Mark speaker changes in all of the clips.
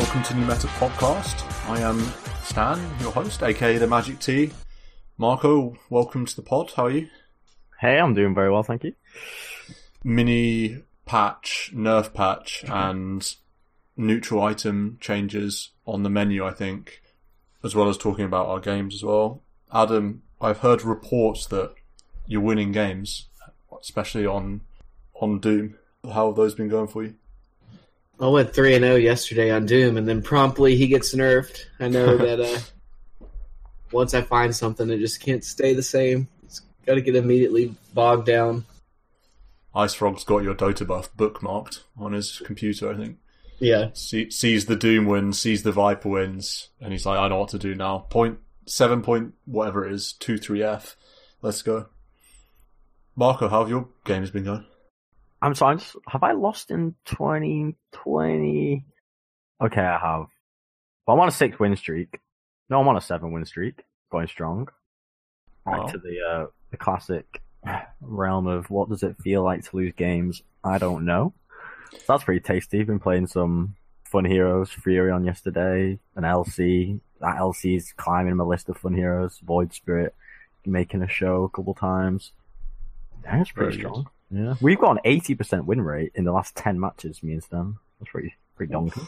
Speaker 1: welcome to New Meta Podcast. I am Stan, your host, aka the Magic T. Marco, welcome to the pod. How are you?
Speaker 2: Hey, I'm doing very well, thank you.
Speaker 1: Mini patch, nerf patch, and neutral item changes on the menu, I think, as well as talking about our games as well. Adam, I've heard reports that you're winning games, especially on Doom. How have those been going for you?
Speaker 3: I went 3-0 yesterday on Doom, and then promptly he gets nerfed. I know that once I find something, it just can't stay the same. It's got to get immediately bogged down.
Speaker 1: Ice Frog's got your Dota buff bookmarked on his computer, I think.
Speaker 3: Yeah.
Speaker 1: Sees the Doom wins, sees the Viper wins, and he's like, I know what to do now. 7 whatever it is, 2-3F. Let's go. Marco, how have your games been going?
Speaker 2: I'm sorry, have I lost in 2020? Okay, I have. But I'm on a 6-win streak. No, I'm on a 7-win streak. Going strong.
Speaker 1: Wow.
Speaker 2: Back to the classic realm of what does it feel like to lose games? I don't know. So that's pretty tasty. Been playing some Fun Heroes, Freerion yesterday, an LC. That LC's climbing my list of Fun Heroes. Void Spirit, making a show a couple times. Yeah, it's pretty strong. Good. Yeah, we've got an 80% win rate in the last 10 matches, me and Stan. That's pretty donkey.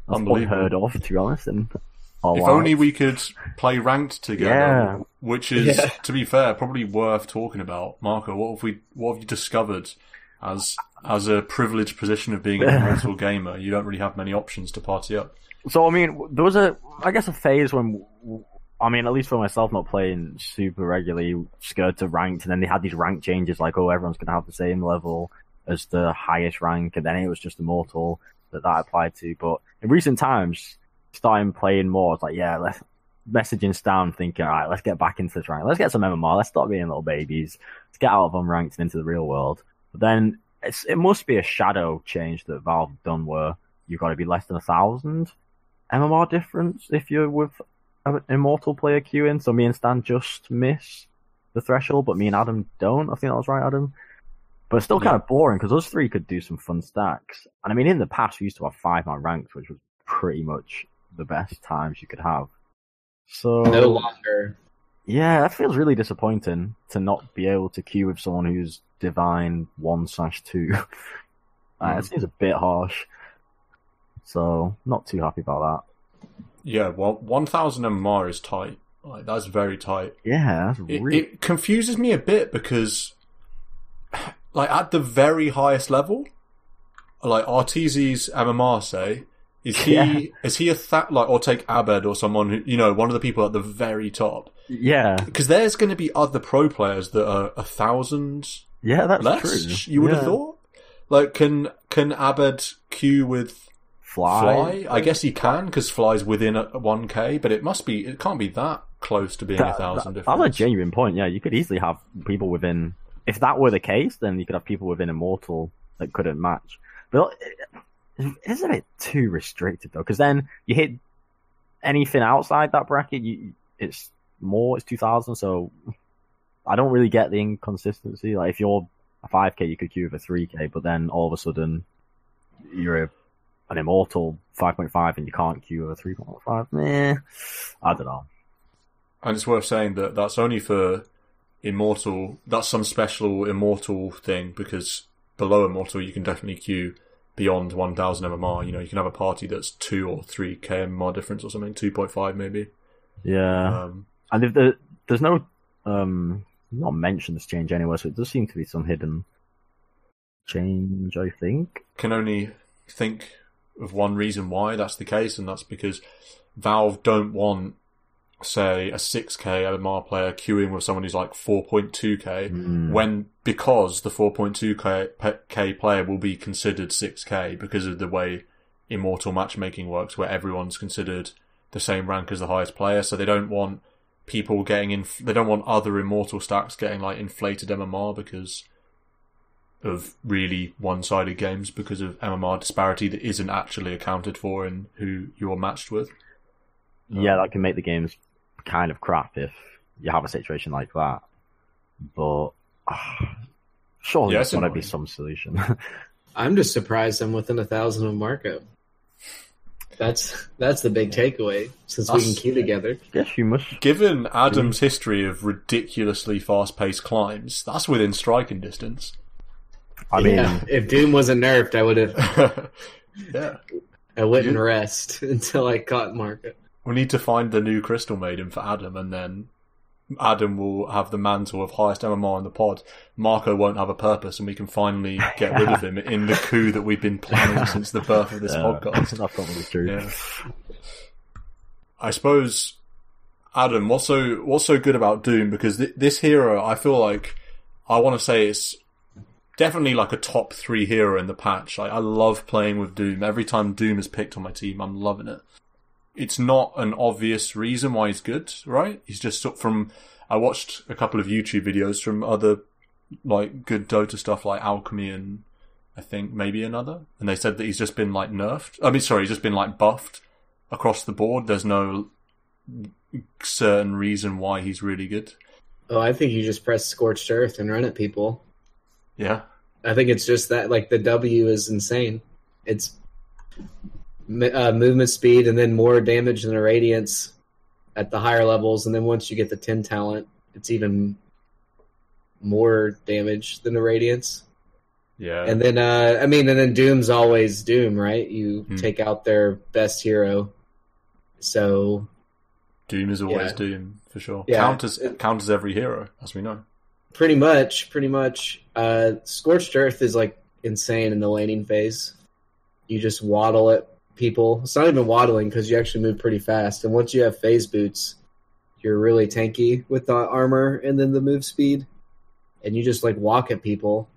Speaker 2: That's unheard of, to be honest. And
Speaker 1: if only we could play ranked together, which is, to be fair, probably worth talking about. Marco, what have you discovered as a privileged position of being an Immortal gamer? You don't really have many options to party up.
Speaker 2: So, I mean, there was a phase when, at least for myself, not playing super regularly, scared to ranked, and then they had these rank changes like, everyone's going to have the same level as the highest rank, and then it was just Immortal that applied to. But in recent times, starting playing more, it's like, let's messaging Stan thinking, alright, let's get back into this rank. Let's get some MMR, let's stop being little babies. Let's get out of unranked and into the real world. But then, it must be a shadow change that Valve have done where you've got to be less than 1,000 MMR difference if you're with an Immortal player queuing. So me and Stan just miss the threshold, but me and Adam don't. I think that was right, Adam. But it's still kind of boring because us three could do some fun stacks. And I mean, in the past, we used to have 5-man ranks, which was pretty much the best times you could have. So
Speaker 3: no longer.
Speaker 2: Yeah, that feels really disappointing to not be able to queue with someone who's Divine 1/2. It seems a bit harsh. So, not too happy about that.
Speaker 1: Yeah, well, 1,000 MMR is tight. Like, that's very tight.
Speaker 2: Yeah, that's really...
Speaker 1: It confuses me a bit because, like, at the very highest level, like, Arteezy's MMR, say, is he or take Abed or someone who, one of the people at the very top.
Speaker 2: Yeah.
Speaker 1: Because there's going to be other pro players that are 1,000
Speaker 2: that's
Speaker 1: less,
Speaker 2: true.
Speaker 1: You would have thought. Like, can Abed queue with Fly? I guess he can, because Fly's within 1k, but it can't be that close to being 1,000 difference.
Speaker 2: That's a genuine point, yeah. You could easily have people within... If that were the case, then you could have people within Immortal that couldn't match. But isn't it too restricted, though? Because then you hit anything outside that bracket, it's 2,000, so I don't really get the inconsistency. Like, if you're a 5k, you could queue with a 3k, but then all of a sudden, you're an Immortal 5.5 and you can't queue with a 3.5. I don't know.
Speaker 1: And it's worth saying that that's only for Immortal. That's some special Immortal thing, because below Immortal you can definitely queue beyond 1,000 MMR. You can have a party that's 2 or 3k MMR difference or something, 2.5 maybe.
Speaker 2: Yeah. And if there's no not mentioned this change anywhere, so it does seem to be some hidden change, I think.
Speaker 1: Can only think of one reason why that's the case, and that's because Valve don't want, say, a 6k MMR player queuing with someone who's like 4.2k, because the 4.2k player will be considered 6k because of the way Immortal matchmaking works, where everyone's considered the same rank as the highest player. So they don't want people getting they don't want other Immortal stacks getting like inflated MMR because of really one-sided games, because of MMR disparity that isn't actually accounted for in who you're matched with.
Speaker 2: Yeah, that can make the games kind of crap if you have a situation like that. But surely there's got to be some solution.
Speaker 3: I'm just surprised I'm within 1,000 of Marco. That's the big takeaway, since we can queue together.
Speaker 2: Yes, you must.
Speaker 1: Given Adam's history of ridiculously fast-paced climbs, that's within striking distance.
Speaker 2: I mean,
Speaker 3: if Doom wasn't nerfed, I would have.
Speaker 1: Yeah.
Speaker 3: I wouldn't rest until I caught Marco.
Speaker 1: We need to find the new Crystal Maiden for Adam, and then Adam will have the mantle of highest MMR in the pod. Marco won't have a purpose, and we can finally get rid of him in the coup that we've been planning since the birth of this podcast.
Speaker 2: That's probably true.
Speaker 1: Yeah. I suppose, Adam, what's so good about Doom? Because this hero, I feel like, I want to say it's definitely like a top 3 hero in the patch. I love playing with Doom. Every time Doom is picked on my team, I'm loving it. It's not an obvious reason why he's good, right? He's just I watched a couple of YouTube videos from other like good Dota stuff like Alchemy and I think maybe another, and they said that he's just been like nerfed. He's just been like buffed across the board. There's no certain reason why he's really good.
Speaker 3: Oh, I think you just press Scorched Earth and run at people.
Speaker 1: Yeah.
Speaker 3: I think it's just that, like, the W is insane. It's movement speed and then more damage than a Radiance at the higher levels, and then once you get the 10 talent, it's even more damage than the Radiance.
Speaker 1: Yeah.
Speaker 3: And then, and then Doom's always Doom, right? You take out their best hero. So
Speaker 1: Doom is always Doom, for sure.
Speaker 3: Yeah.
Speaker 1: Counters every hero, as we know.
Speaker 3: Pretty much. Scorched Earth is like insane in the laning phase. You just waddle at people. It's not even waddling because you actually move pretty fast. And once you have phase boots, you're really tanky with the armor and then the move speed. And you just like walk at people,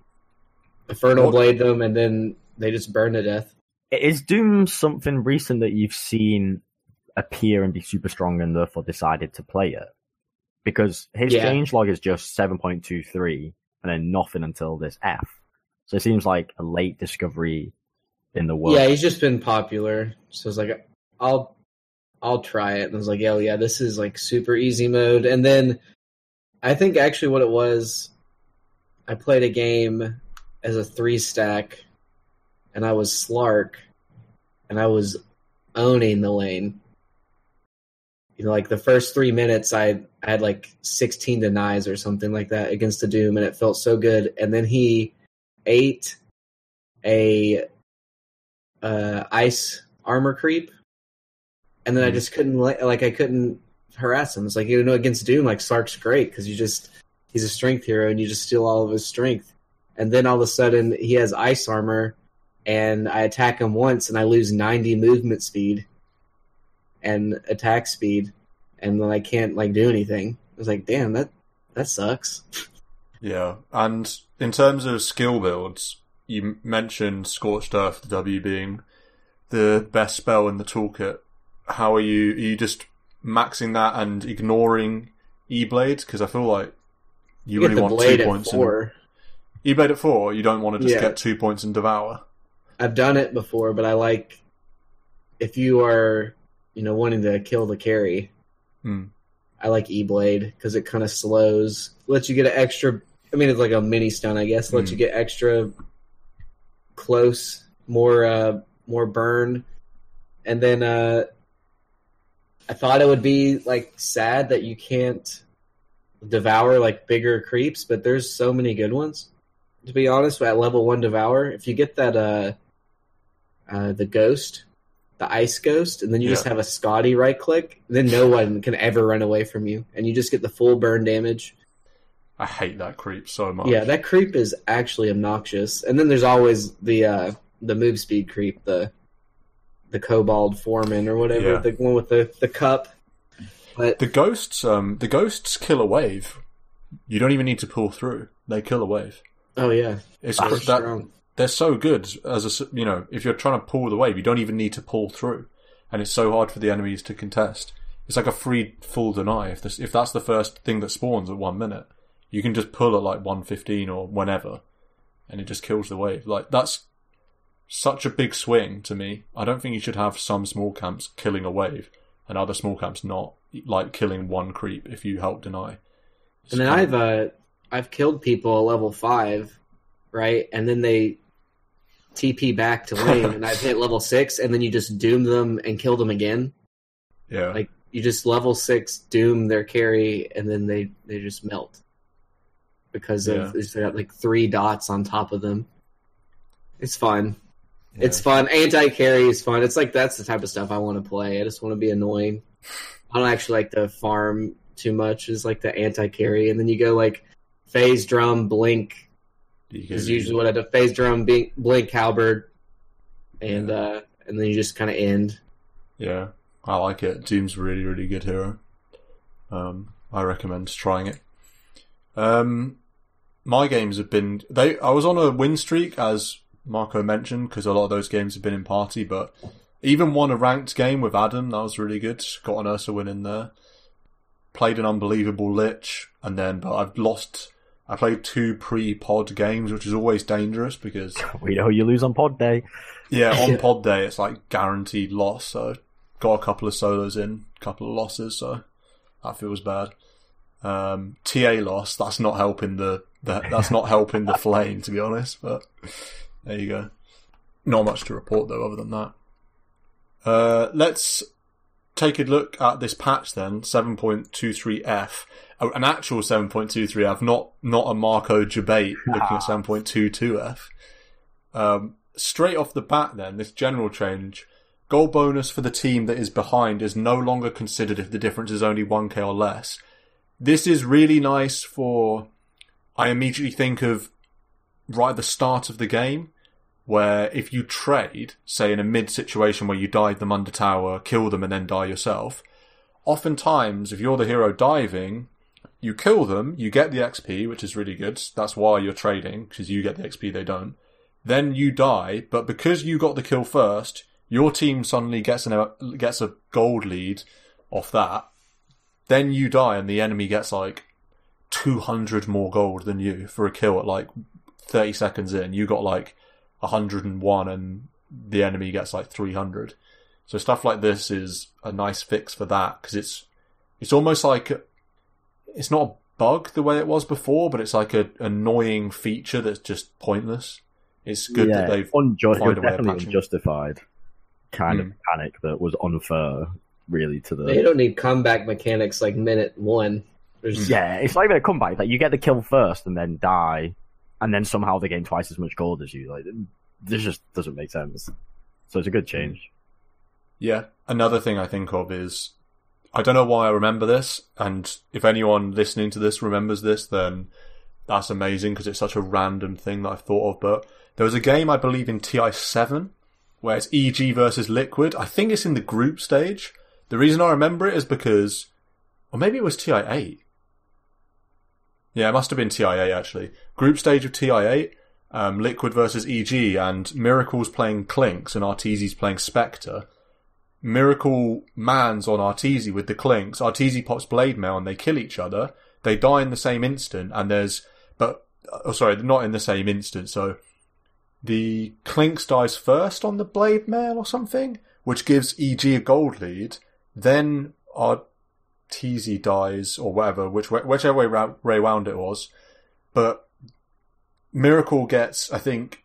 Speaker 3: Infernal Blade them, and then they just burn to death.
Speaker 2: Is Doom something recent that you've seen appear and be super strong and therefore decided to play it? Because his changelog is just 7.23 and then nothing until this F. So it seems like a late discovery in the world.
Speaker 3: Yeah, he's just been popular. So it's like, I'll try it. And I was like, yeah, this is like super easy mode. And then I think actually what it was, I played a game as a 3-stack and I was Slark and I was owning the lane. You know, like the first 3 minutes, I had like 16 denies or something like that against the Doom, and it felt so good. And then he ate a ice armor creep, and then I just couldn't I couldn't harass him. It's like, against Doom, like Slark's great because he's a strength hero, and you just steal all of his strength. And then all of a sudden, he has ice armor, and I attack him once, and I lose 90 movement speed and attack speed, and then I can't do anything. I was like, damn, that sucks.
Speaker 1: Yeah, and in terms of skill builds, you mentioned Scorched Earth, the W being the best spell in the toolkit. How are you? Are you just maxing that and ignoring E-Blade? Because I feel like you really want 2 points. E-Blade at 4. You don't want to just get 2 points and devour.
Speaker 3: I've done it before, but I like if you are wanting to kill the carry. I like E-Blade because it kind of slows, lets you get an extra. I mean, it's like a mini stun, I guess. Lets you get extra close, more burn, and then I thought it would be like sad that you can't devour like bigger creeps, but there's so many good ones. To be honest, at level 1 devour, if you get that the ghost. The ice ghost, and then you just have a Scotty right click, then no one can ever run away from you, and you just get the full burn damage.
Speaker 1: I hate that creep so much.
Speaker 3: Yeah, that creep is actually obnoxious. And then there's always the move speed creep, the Kobold Foreman or whatever, the one with the cup. But
Speaker 1: the ghosts kill a wave. You don't even need to pull through; they kill a wave.
Speaker 3: Oh yeah,
Speaker 1: it's strong. They're so good as if you're trying to pull the wave, you don't even need to pull through, and it's so hard for the enemies to contest. It's like a free full deny. If that's the first thing that spawns at 1 minute, you can just pull at like 1:15 or whenever, and it just kills the wave. Like that's such a big swing to me. I don't think you should have some small camps killing a wave and other small camps not, like killing one creep if you help deny.
Speaker 3: And then I've killed people at level 5, right? And then TP back to lane, and I've hit level 6, and then you just doom them and kill them again.
Speaker 1: Yeah.
Speaker 3: Like, you just level 6 doom their carry, and then they just melt. Because of they got like 3 dots on top of them. It's fun. Yeah. It's fun. Anti-carry is fun. It's like that's the type of stuff I want to play. I just want to be annoying. I don't actually like to farm too much. It's like the anti-carry. And then you go like phase drum, blink. Is usually what I do. Phase drum, blink, halberd. And then you just kind of end.
Speaker 1: Yeah, I like it. Doom's a really, really good hero. I recommend trying it. My games have been... I was on a win streak, as Marco mentioned, because a lot of those games have been in party, but even won a ranked game with Adam. That was really good. Got an Ursa win in there. Played an unbelievable Lich, but I've lost... I played 2 pre-pod games, which is always dangerous because...
Speaker 2: We know you lose on pod day.
Speaker 1: Yeah, on pod day, it's like guaranteed loss, so got a couple of solos in, a couple of losses, so that feels bad. TA loss, that's not helping that's not helping the flame, to be honest, but there you go. Not much to report though other than that. Let's take a look at this patch then, 7.23F. An actual 7.23F, not a Marco debate looking at 7.22F. Straight off the bat then, this general change, goal bonus for the team that is behind is no longer considered if the difference is only 1k or less. This is really nice for... I immediately think of right at the start of the game, where if you trade, say in a mid situation where you dive them under tower, kill them and then die yourself, oftentimes if you're the hero diving, you kill them, you get the XP, which is really good. That's why you're trading, because you get the XP, they don't. Then you die, but because you got the kill first, your team suddenly gets a gold lead off that. Then you die and the enemy gets like 200 more gold than you for a kill at like 30 seconds in. You got like 101 and the enemy gets like 300. So stuff like this is a nice fix for that, because it's almost like... It's not a bug the way it was before, but it's like an annoying feature that's just pointless. It's good that they've found a way of patching.
Speaker 2: Unjustified kind of mechanic that was unfair, really, to the...
Speaker 3: They don't need comeback mechanics like minute 1.
Speaker 2: Yeah, it's not even a comeback. Like, you get the kill first and then die, and then somehow they gain twice as much gold as you. Like, this just doesn't make sense. So it's a good change.
Speaker 1: Yeah. Another thing I think of is... I don't know why I remember this, and if anyone listening to this remembers this, then that's amazing, because it's such a random thing that I've thought of. But there was a game, I believe, in TI7, where it's EG versus Liquid. I think it's in the group stage. The reason I remember it is because... Or maybe it was TI8. Yeah, it must have been TI8, actually. Group stage of TI8, Liquid versus EG, and Miracle's playing Clinks, and Arteezy's playing Spectre. Miracle mans on Arteezy with the Clinks. Arteezy pops Blade Mail and they kill each other. They die in the same instant, and not in the same instant. So the Clinks dies first on the Blade Mail or something, which gives EG a gold lead. Then Arteezy dies or whatever, whichever way round it was. But Miracle gets, I think,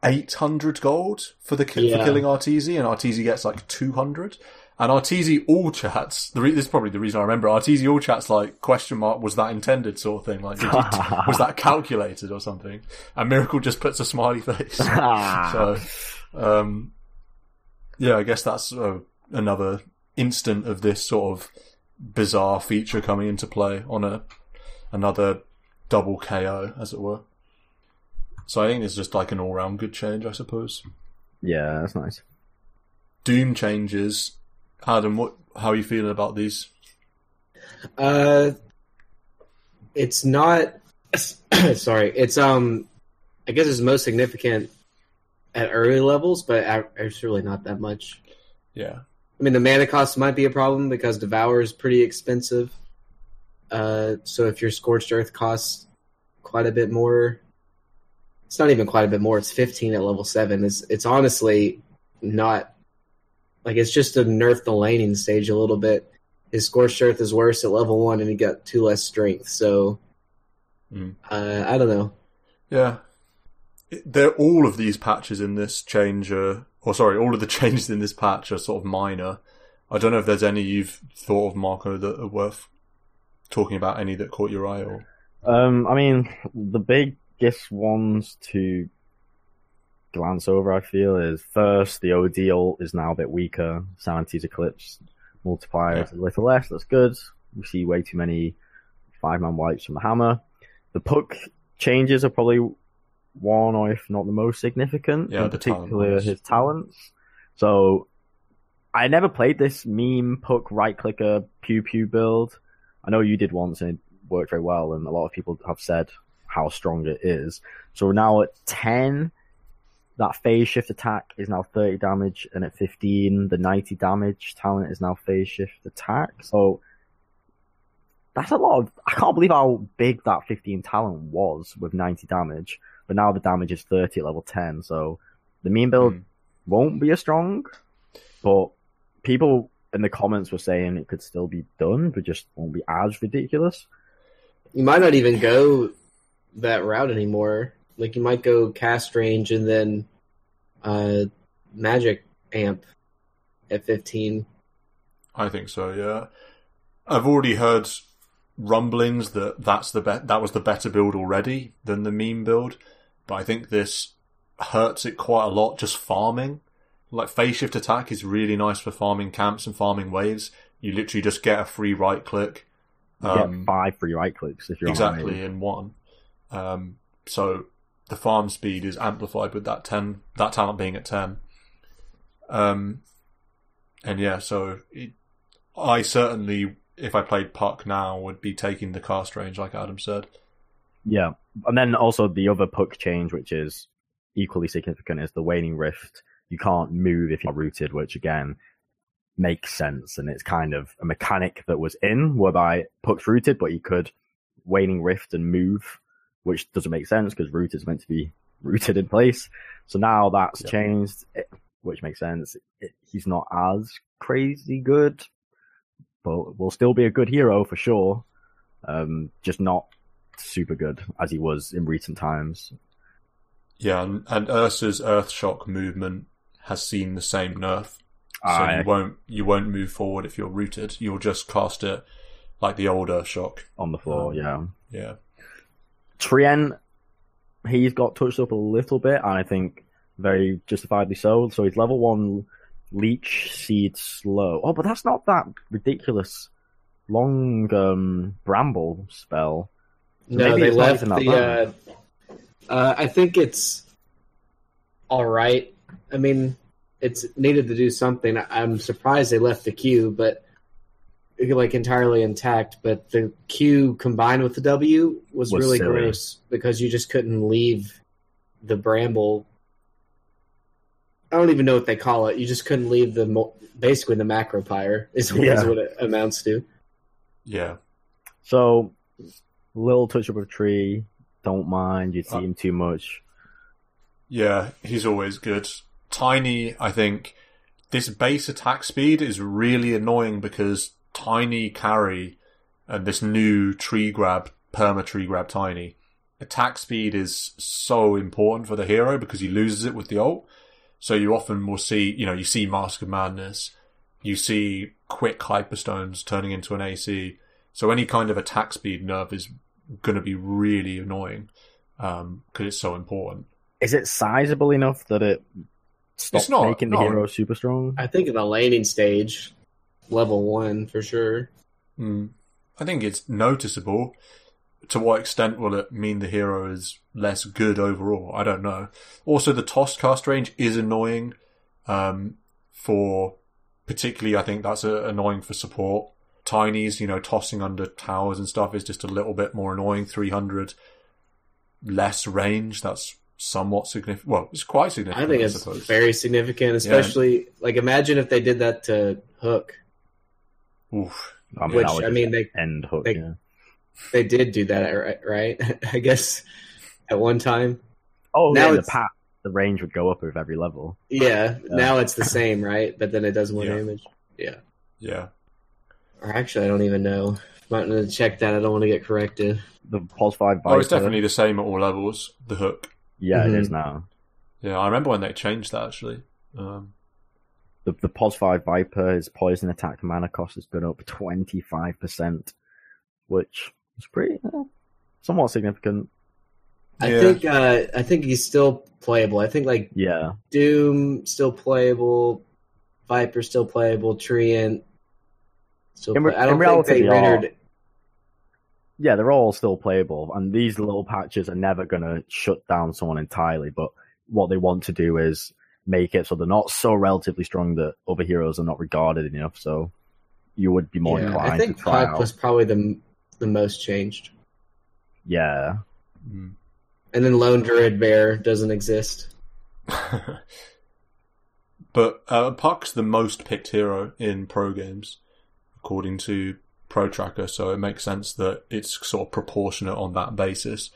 Speaker 1: 800 gold for killing Arteezy, and Arteezy gets like 200. And Arteezy all chats, this is probably the reason I remember, Arteezy all chats like, question mark, was that intended sort of thing? Like, was that calculated or something? And Miracle just puts a smiley face. So, I guess that's another instant of this sort of bizarre feature coming into play on another double KO, as it were. So I think it's just like an all-round good change, I suppose.
Speaker 2: Yeah, that's nice.
Speaker 1: Doom changes. Adam, how are you feeling about these?
Speaker 3: It's not... Sorry. It's, I guess it's most significant at early levels, but it's really not that much.
Speaker 1: Yeah.
Speaker 3: I mean, the mana cost might be a problem because Devour is pretty expensive. So if your Scorched Earth costs quite a bit more... It's not even quite a bit more. It's 15 at level 7. It's honestly not... Like, it's just to nerf the laning stage a little bit. His Scorched Earth is worse at level 1, and he got 2 less strength. So, I don't know.
Speaker 1: Yeah. all of these patches in this change all of the changes in this patch are sort of minor. I don't know if there's any you've thought of, Marco, that are worth talking about, any that caught your eye, or...
Speaker 2: I mean, the biggest ones to glance over, I feel, is first, the OD ult is now a bit weaker. Sanity's Eclipse multiplier is a little less, that's good. We see way too many 5-man wipes from the hammer. The puck changes are probably one, or if not the most significant, in particular his talents. So, I never played this meme puck right-clicker pew-pew build. I know you did once and it worked very well, and a lot of people have said how strong it is. So now at 10, that phase shift attack is now 30 damage, and at 15, the 90 damage talent is now phase shift attack. So that's a lot of... I can't believe how big that 15 talent was with 90 damage, but now the damage is 30 at level 10. So the meme build won't be as strong, but people in the comments were saying it could still be done, but just won't be as ridiculous.
Speaker 3: You might not even go that route anymore. Like, you might go cast range and then magic amp at 15.
Speaker 1: I think so, yeah. I've already heard rumblings that that was the better build already than the meme build, but I think this hurts it quite a lot just farming. Like, phase shift attack is really nice for farming camps and farming waves. You literally just get a free right click.
Speaker 2: You get 5 free right clicks if you're
Speaker 1: exactly in one. So the farm speed is amplified with that talent being at 10. And yeah, so I certainly, if I played puck now, would be taking the cast range, like Adam said.
Speaker 2: Yeah, and then also the other puck change, which is equally significant, is the waning rift. You can't move if you're rooted, which again makes sense, and it's kind of a mechanic that was in whereby puck's rooted, but you could waning rift and move, which doesn't make sense because root is meant to be rooted in place. So now that's changed, which makes sense. He's not as crazy good, but will still be a good hero for sure. Just not super good as he was in recent times.
Speaker 1: Yeah, and Ursa's Earthshock movement has seen the same nerf. So you won't move forward if you're rooted. You'll just cast it like the old Earthshock.
Speaker 2: On the floor, yeah.
Speaker 1: Yeah.
Speaker 2: Trien, he's got touched up a little bit, and I think very justifiably so. So he's level 1 Leech Seed Slow. Oh, but that's not that ridiculous long Bramble spell. So
Speaker 3: no, they left the... I think it's alright. I mean, it's needed to do something. I'm surprised they left the Q, but like entirely intact. But the Q combined with the W was really silly. Gross because you just couldn't leave the Bramble. I don't even know what they call it. You just couldn't leave basically the macro pyre is what it amounts to.
Speaker 1: Yeah.
Speaker 2: So, little touch up of tree. Don't mind. You see him too much.
Speaker 1: Yeah, he's always good. Tiny, I think, this base attack speed is really annoying because Tiny carry and this new tree grab, perma tree grab Tiny, attack speed is so important for the hero because he loses it with the ult. So you often will see, you see Mask of Madness, you see quick Hyperstones turning into an AC. So any kind of attack speed nerf is going to be really annoying because it's so important.
Speaker 2: Is it sizable enough that it stops making the hero super strong?
Speaker 3: I think in the laning stage, level 1 for sure.
Speaker 1: I think it's noticeable. To what extent will it mean the hero is less good overall? I don't know. Also, the toss cast range is annoying for... Particularly, I think that's annoying for support. Tinies, tossing under towers and stuff is just a little bit more annoying. 300 less range, that's somewhat significant. Well, it's quite significant,
Speaker 3: I think it's very significant, especially, imagine if they did that to Hook.
Speaker 1: Oof.
Speaker 2: They end Hook,
Speaker 3: They did do that, right? I guess at one time.
Speaker 2: Oh, now the range would go up with every level.
Speaker 3: Yeah, now it's the same, right? But then it does more damage. Yeah.
Speaker 1: Yeah.
Speaker 3: Or actually, I don't even know. I'm going to check that. I don't want to get corrected.
Speaker 2: The Pulse 5
Speaker 1: Viper. Oh, it's definitely the same at all levels, the Hook.
Speaker 2: Yeah, it is now.
Speaker 1: Yeah, I remember when they changed that, actually.
Speaker 2: The Pos 5 Viper, his poison attack mana cost has gone up 25%, which is pretty somewhat significant.
Speaker 3: I think he's still playable. I think Doom still playable, Viper still playable, Treant still playable. I don't think they rendered.
Speaker 2: Yeah, they're all still playable, and these little patches are never going to shut down someone entirely, but what they want to do is make it so they're not so relatively strong that other heroes are not regarded enough, so you would be more inclined
Speaker 3: I think
Speaker 2: to try
Speaker 3: Puck was probably the most changed.
Speaker 2: Yeah.
Speaker 1: Mm.
Speaker 3: And then Lone Druid Bear doesn't exist.
Speaker 1: But Puck's the most picked hero in pro games, according to Pro Tracker, so it makes sense that it's sort of proportionate on that basis.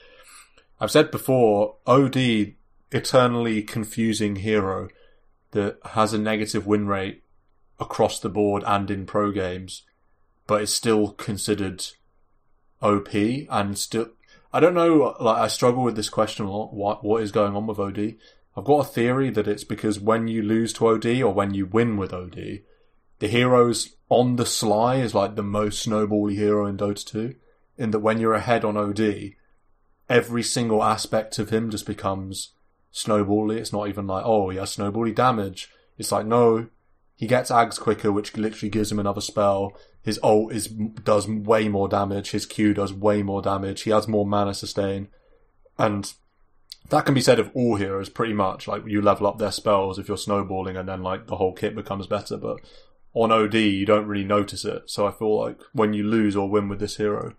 Speaker 1: I've said before, OD, eternally confusing hero that has a negative win rate across the board and in pro games, but is still considered OP and still... I don't know, I struggle with this question a lot. What is going on with OD? I've got a theory that it's because when you lose to OD or when you win with OD, the hero's on the sly is like the most snowbally hero in Dota 2, in that when you're ahead on OD, every single aspect of him just becomes snowbally. It's not even like, oh, he has snowbally damage. It's like, no, he gets Ags quicker, which literally gives him another spell. His ult does way more damage. His Q does way more damage. He has more mana sustain. And that can be said of all heroes, pretty much. Like, you level up their spells if you're snowballing, and then, like, the whole kit becomes better. But on OD, you don't really notice it. So I feel like when you lose or win with this hero,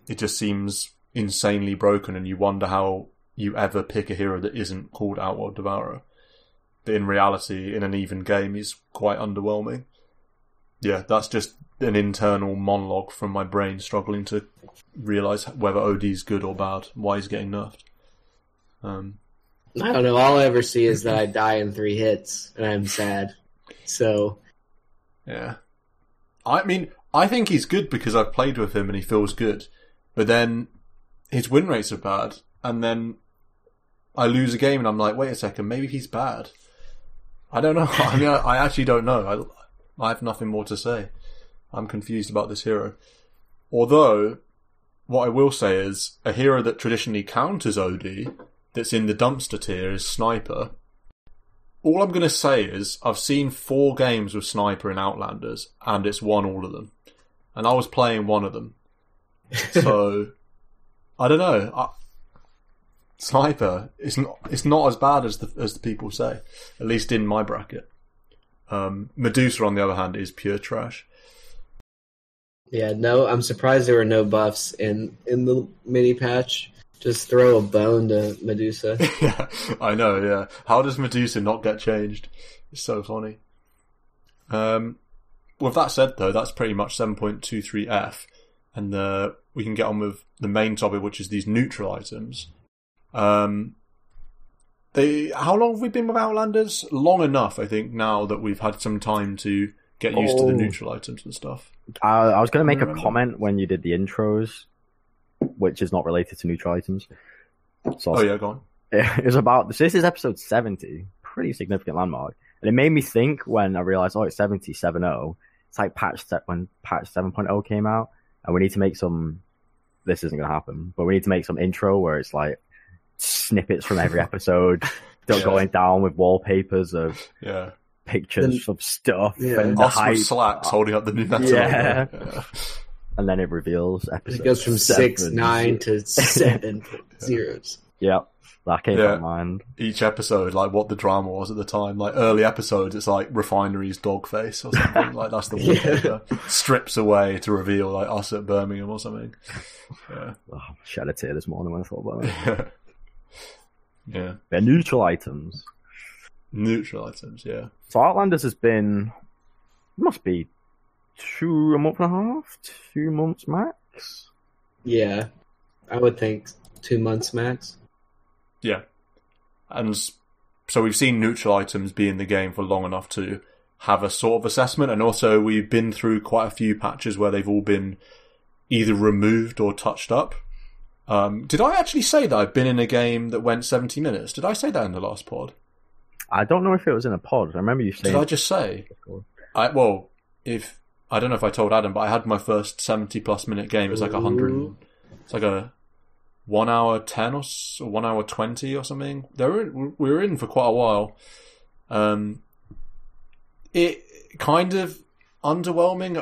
Speaker 1: it just seems insanely broken, and you wonder how you ever pick a hero that isn't called Outworld Devourer. But in reality, in an even game, he's quite underwhelming. Yeah, that's just an internal monologue from my brain struggling to realise whether OD's good or bad, why he's getting nerfed.
Speaker 3: I don't know, all I ever see is that I die in 3 hits, and I'm sad. So...
Speaker 1: Yeah. I mean, I think he's good because I've played with him and he feels good. But then his win rates are bad, and then I lose a game and I'm like, wait a second, maybe he's bad. I don't know. I mean, I actually don't know. I have nothing more to say. I'm confused about this hero. Although, what I will say is, a hero that traditionally counters OD, that's in the dumpster tier, is Sniper. All I'm going to say is, I've seen 4 games with Sniper in Outlanders, and it's won all of them. And I was playing one of them. So, I don't know. Sniper, it's not as bad as the people say. At least in my bracket. Medusa, on the other hand, is pure trash.
Speaker 3: Yeah, no, I'm surprised there were no buffs in the mini patch. Just throw a bone to Medusa.
Speaker 1: Yeah, I know, yeah. How does Medusa not get changed? It's so funny. With that said, though, that's pretty much 7.23F. And we can get on with the main topic, which is these neutral items. How long have we been with Outlanders? Long enough, I think, now that we've had some time to get used to the neutral items and stuff.
Speaker 2: I was going to make a comment when you did the intros, which is not related to neutral items. So
Speaker 1: yeah, go on.
Speaker 2: It was about, so this is episode 70, pretty significant landmark. And it made me think when I realized, it's 70, 7.0. It's like when patch 7.0 came out, and we need to make some, this isn't going to happen, but we need to make some intro where it's like snippets from every episode, going down with wallpapers of pictures of stuff. Yeah. And
Speaker 1: us with slacks holding up the new metal.
Speaker 2: Yeah. And then it reveals episode.
Speaker 3: It goes from 6, 9 to 7 zeros.
Speaker 2: Yep. That came to mind.
Speaker 1: Each episode, like what the drama was at the time. Like early episodes, it's like Refinery's dog face or something. Like that's the wallpaper. Strips away to reveal like us at Birmingham or something. Yeah.
Speaker 2: Oh, shed a tear this morning when I thought about it.
Speaker 1: Yeah.
Speaker 2: They're neutral items.
Speaker 1: Neutral items, yeah.
Speaker 2: So Outlanders has been, must be a month and a half, 2 months max.
Speaker 3: Yeah, I would think 2 months max.
Speaker 1: Yeah. And so we've seen neutral items be in the game for long enough to have a sort of assessment, and also we've been through quite a few patches where they've all been either removed or touched up. Did I actually say that I've been in a game that went 70 minutes? Did I say that in the last pod?
Speaker 2: I don't know if it was in a pod. I remember you saying...
Speaker 1: Did I just say? I don't know if I told Adam, but I had my first 70-plus minute game. It's like 100... It's like a 1 hour 10 or 1 hour 20 or something. We were in for quite a while. It kind of underwhelming.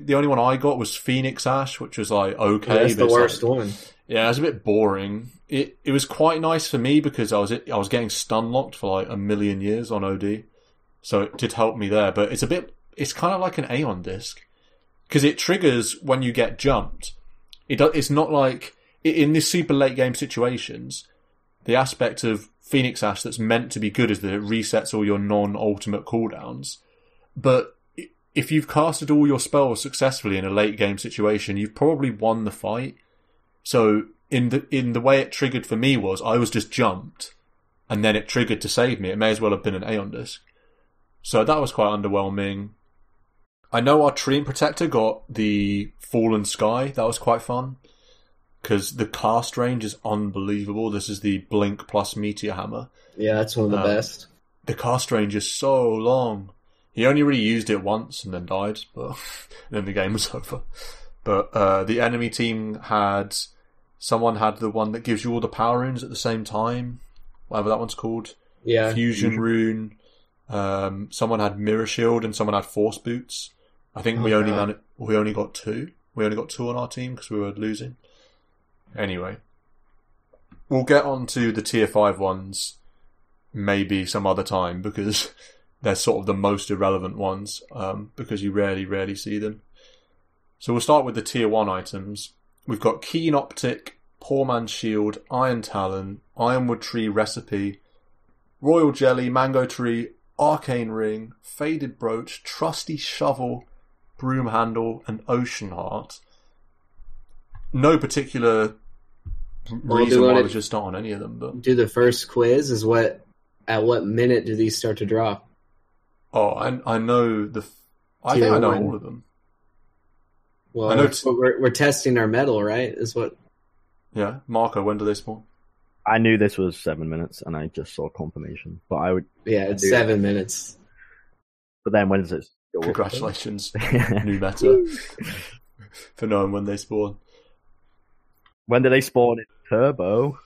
Speaker 1: The only one I got was Phoenix Ash, which was like okay.
Speaker 3: Yeah, that's the worst one.
Speaker 1: Yeah, it was a bit boring. It was quite nice for me because I was getting stun locked for like a million years on OD, so it did help me there. But it's kind of like an Aeon disc because it triggers when you get jumped. It's not like in these super late game situations. The aspect of Phoenix Ash that's meant to be good is that it resets all your non-ultimate cooldowns. But if you've casted all your spells successfully in a late game situation, you've probably won the fight. So in the way it triggered for me was I was just jumped and then it triggered to save me. It may as well have been an Aeon disc. So that was quite underwhelming. I know our Treant Protector got the Fallen Sky. That was quite fun. Because the cast range is unbelievable. This is the Blink plus Meteor Hammer.
Speaker 3: Yeah, that's one of the best.
Speaker 1: The cast range is so long. He only really used it once and then died, but then the game was over. But the enemy team someone had the one that gives you all the power runes at the same time, whatever that one's called.
Speaker 3: Yeah.
Speaker 1: Fusion rune. Someone had Mirror Shield and someone had Force Boots. I think we only got two. We only got two on our team because we were losing. Anyway, we'll get on to the tier 5 ones maybe some other time because they're sort of the most irrelevant ones because you rarely see them. So we'll start with the tier 1 items. We've got Keen Optic, Poor Man's Shield, Iron Talon, Ironwood Tree Recipe, Royal Jelly, Mango Tree, Arcane Ring, Faded Brooch, Trusty Shovel, Broom Handle, and Ocean Heart. No particular reason why we should start on any of them. But
Speaker 3: do the first quiz is at what minute do these start to drop?
Speaker 1: Oh, I know I think I know all of them.
Speaker 3: Well, I know we're testing our metal, right? Is what?
Speaker 1: Yeah, Marco. When do they spawn?
Speaker 2: I knew this was 7 minutes, and I just saw confirmation. But I would.
Speaker 3: Yeah, it's 7 minutes.
Speaker 2: But then when does it?
Speaker 1: Congratulations, new meta, for knowing when they spawn.
Speaker 2: When do they spawn in Turbo?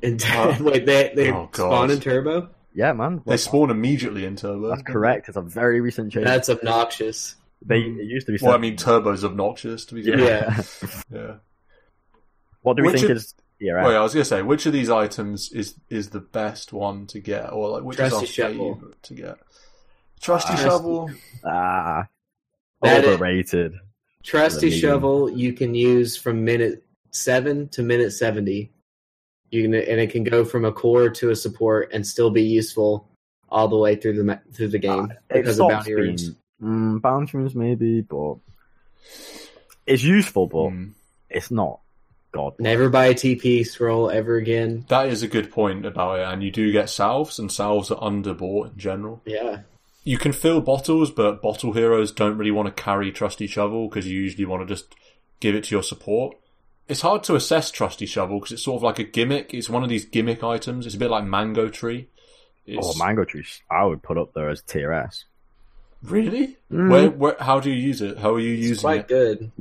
Speaker 3: Wait, they spawn in Turbo?
Speaker 2: Yeah, man.
Speaker 1: They spawn immediately in Turbo.
Speaker 2: That's correct. It's a very recent change.
Speaker 3: That's obnoxious.
Speaker 2: It used to be.
Speaker 1: Well, I mean, Turbo's obnoxious to be fair.
Speaker 3: Yeah.
Speaker 1: Yeah.
Speaker 2: What do we think is?
Speaker 1: Yeah, right. Well, I was going to say, which of these items is the best one to get, or like which
Speaker 3: Trusty
Speaker 1: is our
Speaker 3: Shovel.
Speaker 1: favorite to get? Trusty Shovel.
Speaker 2: Overrated.
Speaker 3: Trusty Shovel you can use from minute 7 to minute 70. And it can go from a core to a support and still be useful all the way through the game because of bounty runes.
Speaker 2: Bounty runes maybe, but it's useful, but it's not God.
Speaker 3: Never buy a TP scroll ever again.
Speaker 1: That is a good point about it, and you do get salves, and salves are underbought in general.
Speaker 3: Yeah.
Speaker 1: You can fill bottles, but bottle heroes don't really want to carry Trusty Shovel because you usually want to just give it to your support. It's hard to assess Trusty Shovel because it's sort of like a gimmick. It's one of these gimmick items. It's a bit like Mango Tree.
Speaker 2: Mango Tree, I would put up there as tier S.
Speaker 1: Really? Where? How do you use it? How are you using it?
Speaker 3: Quite good.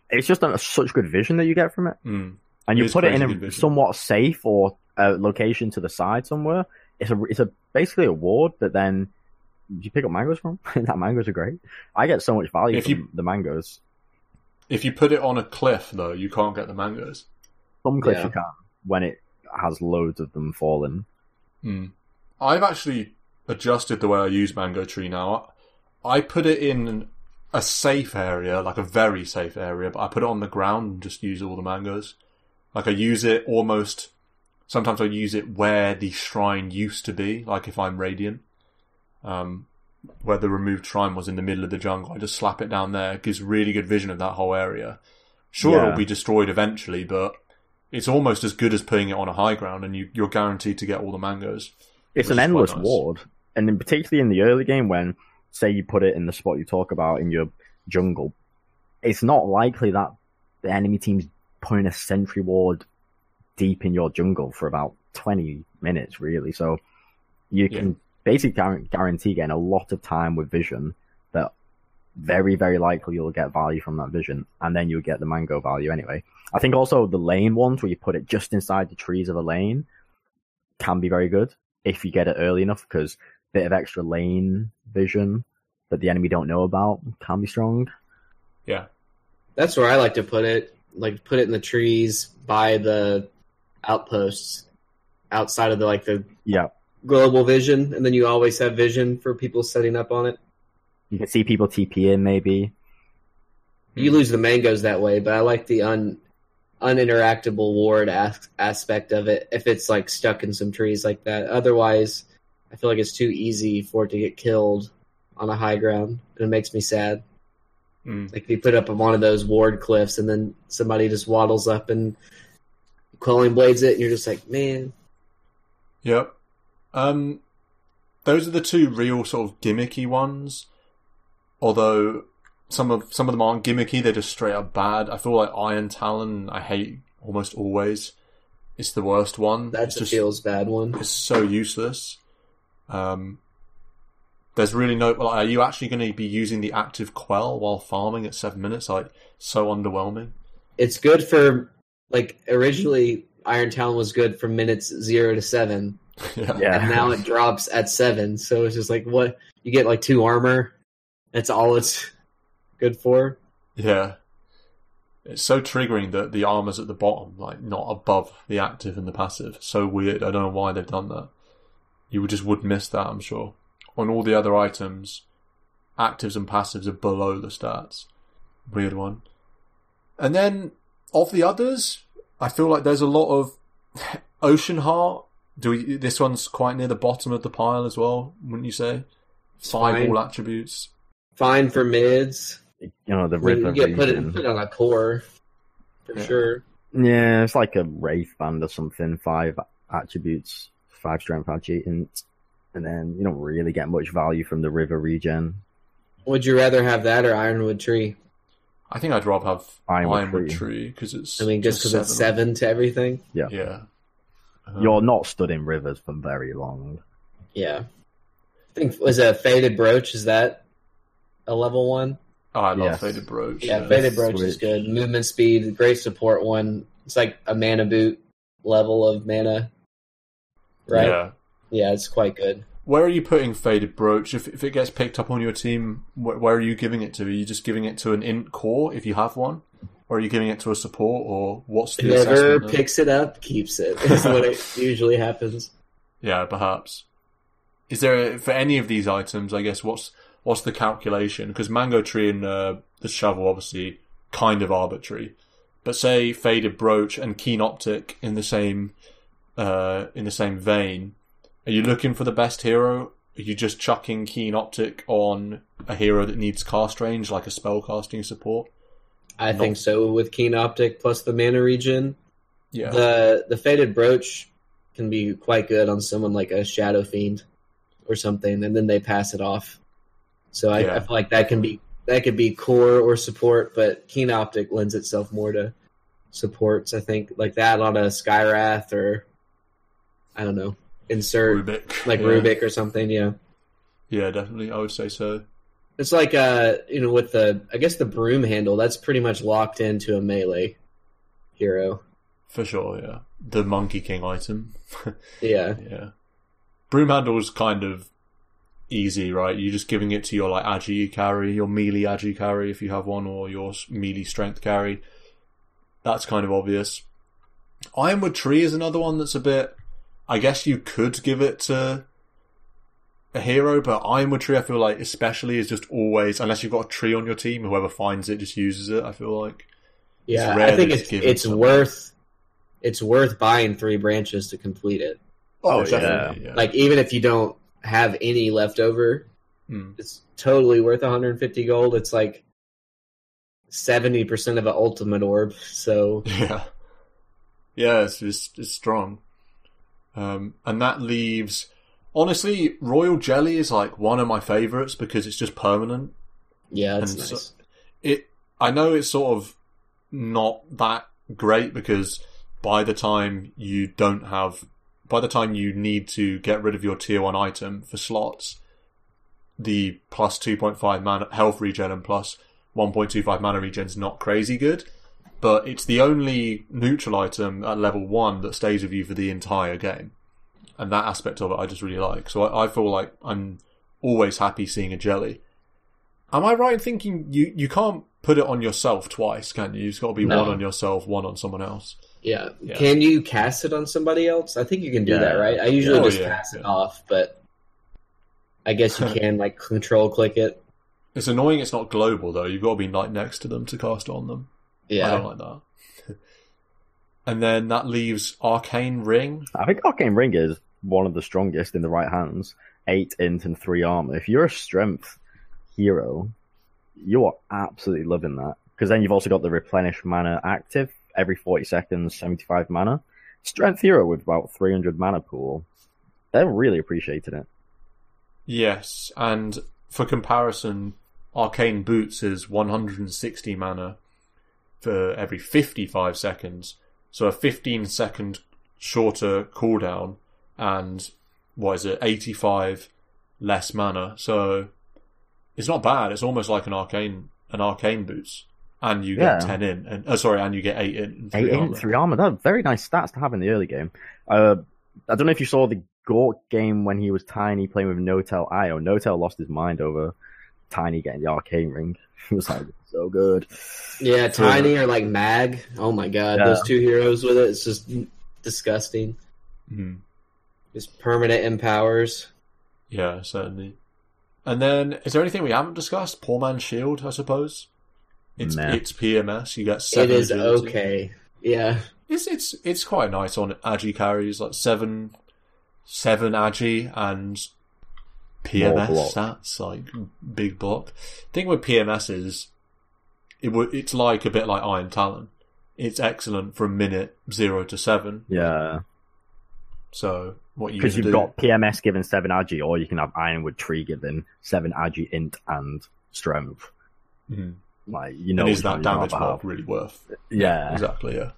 Speaker 2: It's just such good vision that you get from it. And you put it in a somewhat safe or location to the side somewhere. It's basically a ward that then you pick up mangoes from. That mangoes are great. I get so much value from the mangoes.
Speaker 1: If you put it on a cliff, though, you can't get the mangoes.
Speaker 2: Some cliffs you can when it has loads of them falling.
Speaker 1: I've actually adjusted the way I use Mango Tree now. I put it in a safe area, like a very safe area, but I put it on the ground and just use all the mangoes. Like I use it sometimes I use it where the shrine used to be, like if I'm Radiant. Where the removed shrine was in the middle of the jungle. I just slap it down there. It gives really good vision of that whole area. Sure, it'll be destroyed eventually, but it's almost as good as putting it on a high ground, and you're guaranteed to get all the mangoes.
Speaker 2: It's an endless ward, and particularly in the early game when, say, you put it in the spot you talk about in your jungle, it's not likely that the enemy team's putting a sentry ward deep in your jungle for about 20 minutes, really. So you can basically guarantee getting a lot of time with vision that very, very likely you'll get value from that vision, and then you'll get the mango value anyway. I think also the lane ones, where you put it just inside the trees of a lane, can be very good if you get it early enough, because a bit of extra lane vision that the enemy don't know about can be strong.
Speaker 1: Yeah.
Speaker 3: That's where I like to put it. Like, put it in the trees by the outposts outside of the global vision, and then you always have vision for people setting up on it.
Speaker 2: You can see people TP in, maybe.
Speaker 3: You lose the mangoes that way, but I like the uninteractable ward aspect of it if it's like stuck in some trees like that. Otherwise, I feel like it's too easy for it to get killed on a high ground, and it makes me sad. Like, if you put up one of those ward cliffs and then somebody just waddles up and Quelling Blades it, and you're just like, man.
Speaker 1: Yep. Those are the two real sort of gimmicky ones. Although some of them aren't gimmicky, they're just straight up bad. I feel like Iron Talon, I hate almost always. It's the worst one.
Speaker 3: That feels bad one.
Speaker 1: It's so useless. There's really no... Like, are you actually going to be using the active Quell while farming at 7 minutes? Like, so underwhelming.
Speaker 3: It's good for... Like, originally, Iron Talon was good from minutes 0 to 7.
Speaker 1: Yeah.
Speaker 3: And now it drops at 7. So it's just like, what? You get, like, 2 armor. That's all it's good for. Yeah.
Speaker 1: It's so triggering that the armor's at the bottom, like, not above the active and the passive. So weird. I don't know why they've done that. You just would miss that, I'm sure. On all the other items, actives and passives are below the stats. Weird one. And then, of the others, I feel like there's a lot of... Ocean Heart, this one's quite near the bottom of the pile as well, wouldn't you say? 5 all attributes.
Speaker 3: Fine for mids.
Speaker 2: You know, the river
Speaker 3: you put it on a core, for sure.
Speaker 2: Yeah, it's like a Wraith Band or something. 5 attributes, 5 strength, 5 cheating. And then you don't really get much value from the river regen.
Speaker 3: Would you rather have that or Ironwood Tree?
Speaker 1: I think I'd rather have Ironwood Tree because it's.
Speaker 3: I mean, just because it's 7 to everything.
Speaker 2: Yeah.
Speaker 1: Yeah.
Speaker 2: You're not stood in rivers for very long.
Speaker 3: Yeah. I think was a Faded Brooch. Is that a level 1?
Speaker 1: Oh, I love Faded Brooch.
Speaker 3: Yeah, Faded Brooch is good. Movement speed, great support one. It's like a mana boot level of mana. Right?
Speaker 1: Yeah.
Speaker 3: Yeah, it's quite good.
Speaker 1: Where are you putting Faded Brooch? If it gets picked up on your team, where are you giving it to? Are you just giving it to an int core if you have one? Or are you giving it to a support? Or what's the assessment?
Speaker 3: Whoever picks it up keeps it, is what it usually happens.
Speaker 1: Yeah, perhaps. Is there, for any of these items, I guess, what's the calculation? Because Mango Tree and the Shovel, obviously, kind of arbitrary. But say Faded Brooch and Keen Optic in the same vein. Are you looking for the best hero? Are you just chucking Keen Optic on a hero that needs cast range, like a spellcasting support?
Speaker 3: I think so, with Keen Optic plus the mana regen.
Speaker 1: Yeah.
Speaker 3: The Faded Brooch can be quite good on someone like a Shadow Fiend or something, and then they pass it off. So I feel like that could be core or support, but Keen Optic lends itself more to supports, I think. Like that on a Skywrath or, I don't know, insert
Speaker 1: Rubik.
Speaker 3: Like Rubik or something, yeah.
Speaker 1: Yeah, definitely. I would say so.
Speaker 3: It's like, with the broom handle, that's pretty much locked into a melee hero.
Speaker 1: For sure, yeah. The Monkey King item.
Speaker 3: Yeah.
Speaker 1: Yeah. Broom handle's kind of easy, right? You're just giving it to your like agi carry, your melee agi carry if you have one, or your melee strength carry. That's kind of obvious. Ironwood Tree is another one that's a bit... I guess you could give it to a hero, but Ironwood Tree, I feel like, especially, is just always, unless you've got a tree on your team, whoever finds it just uses it, I feel like.
Speaker 3: Yeah, I think it's worth buying 3 branches to complete it.
Speaker 1: Oh, definitely. Yeah.
Speaker 3: Like, even if you don't have any left over, it's totally worth 150 gold. It's like 70% of an ultimate orb, so...
Speaker 1: Yeah, it's strong. And that leaves... Honestly, Royal Jelly is like one of my favourites because it's just permanent.
Speaker 3: Yeah, it's nice.
Speaker 1: I know it's sort of not that great because by the time you need to get rid of your tier 1 item for slots, the plus 2.5 mana health regen and plus 1.25 mana regen is not crazy good, but it's the only neutral item at level 1 that stays with you for the entire game. And that aspect of it I just really like. So I feel like I'm always happy seeing a jelly. Am I right in thinking you can't put it on yourself twice, can you? It's got to be one on yourself, one on someone else.
Speaker 3: Yeah. Can you cast it on somebody else? I think you can do that, right? I usually just pass it off, but I guess you can like control click it.
Speaker 1: It's annoying it's not global though. You've got to be like next to them to cast on them.
Speaker 3: Yeah.
Speaker 1: I don't like that. And then that leaves Arcane Ring.
Speaker 2: I think Arcane Ring is one of the strongest in the right hands. 8 int and 3 armor. If you're a strength hero, you are absolutely loving that. Because then you've also got the replenish mana active every 40 seconds, 75 mana. Strength hero with about 300 mana pool. They're really appreciating it.
Speaker 1: Yes, and for comparison, Arcane Boots is 160 mana for every 55 seconds. So a 15-second shorter cooldown and, 85 less mana. So it's not bad. It's almost like an arcane Boots. And you get 10 in. And you get 8 in. And
Speaker 2: 8 in, 3 armor. They're very nice stats to have in the early game. I don't know if you saw the Gork game when he was Tiny playing with Notel IO. Notel lost his mind over Tiny getting the Arcane Ring. It was like, so good.
Speaker 3: Yeah, Tiny or like Mag. Oh my god, those two heroes with it. It's just disgusting.
Speaker 1: Mm-hmm.
Speaker 3: Just permanent empowers.
Speaker 1: Yeah, certainly. And then, is there anything we haven't discussed? Poor Man's Shield, I suppose. It's PMS. You get 7.
Speaker 3: It is
Speaker 1: agility.
Speaker 3: okay. Yeah.
Speaker 1: It's quite nice on Agi carries, like 7 Agi and PMS stats, like big block. The thing with PMS is it's like a bit like Iron Talon. It's excellent from minute 0 to 7.
Speaker 2: Yeah.
Speaker 1: So what you
Speaker 2: because you've got PMS given 7 Agi, or you can have Ironwood Tree given 7 Agi int and strength.
Speaker 1: Mm-hmm.
Speaker 2: Like
Speaker 1: and is that damage block really worth?
Speaker 2: Yeah,
Speaker 1: exactly. Yeah.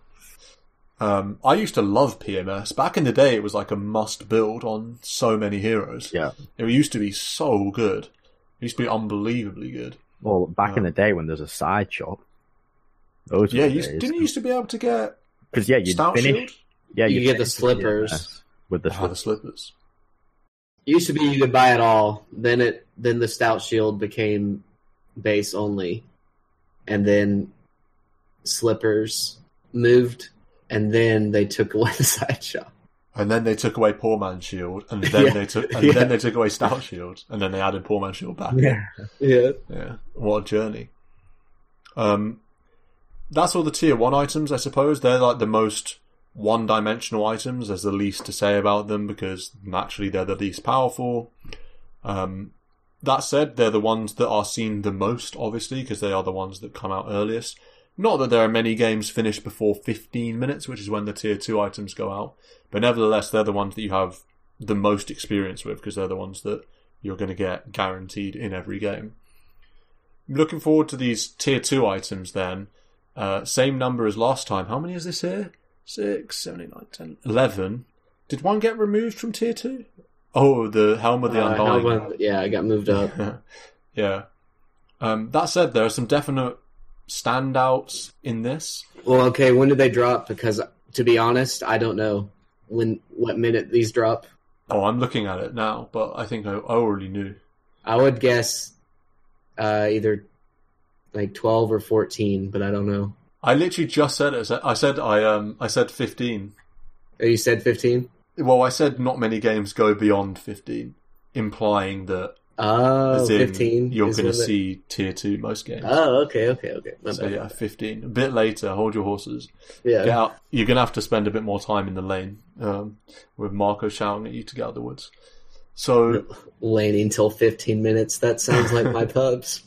Speaker 1: I used to love PMS. Back in the day, it was like a must build on so many heroes.
Speaker 2: Yeah.
Speaker 1: It used to be so good. It used to be unbelievably good.
Speaker 2: Well, back in the day when there's a side shop.
Speaker 1: Didn't you used to be able to get
Speaker 2: you'd
Speaker 1: Stout
Speaker 2: finish.
Speaker 1: Shield?
Speaker 2: Yeah,
Speaker 3: you get the slippers.
Speaker 2: With the
Speaker 1: slippers.
Speaker 3: Used to be you could buy it all. Then the Stout Shield became base only. And then slippers moved, and then they took away the side shop.
Speaker 1: And then they took away Poor Man's Shield, and then they took away Stout Shield, and then they added Poor Man's Shield back.
Speaker 3: Yeah.
Speaker 1: What a journey. That's all the tier 1 items, I suppose. They're like the most one-dimensional items. There's the least to say about them because naturally they're the least powerful. That said, they're the ones that are seen the most, obviously, because they are the ones that come out earliest. Not that there are many games finished before 15 minutes, which is when the tier 2 items go out. But nevertheless, they're the ones that you have the most experience with, because they're the ones that you're going to get guaranteed in every game. Looking forward to these tier 2 items then. Same number as last time. How many is this here? 6, 7, 8, 9, 10, 11. Did one get removed from tier 2? Oh, the Helm of the Undying.
Speaker 3: I got moved up.
Speaker 1: Yeah. That said, there are some definite standouts in this.
Speaker 3: Well, okay, when did they drop? Because, to be honest, I don't know what minute these drop.
Speaker 1: Oh, I'm looking at it now, but I think I already knew.
Speaker 3: I would guess either like 12 or 14, but I don't know.
Speaker 1: I literally just said it. I said 15.
Speaker 3: Oh, you said 15?
Speaker 1: Well, I said not many games go beyond 15, implying that
Speaker 3: 15.
Speaker 1: You're going to see tier 2 most games.
Speaker 3: Oh, okay.
Speaker 1: So yeah, 15. A bit later, hold your horses.
Speaker 3: Yeah.
Speaker 1: You're going to have to spend a bit more time in the lane with Marco shouting at you to get out of the woods. So
Speaker 3: laning till 15 minutes. That sounds like my pubs.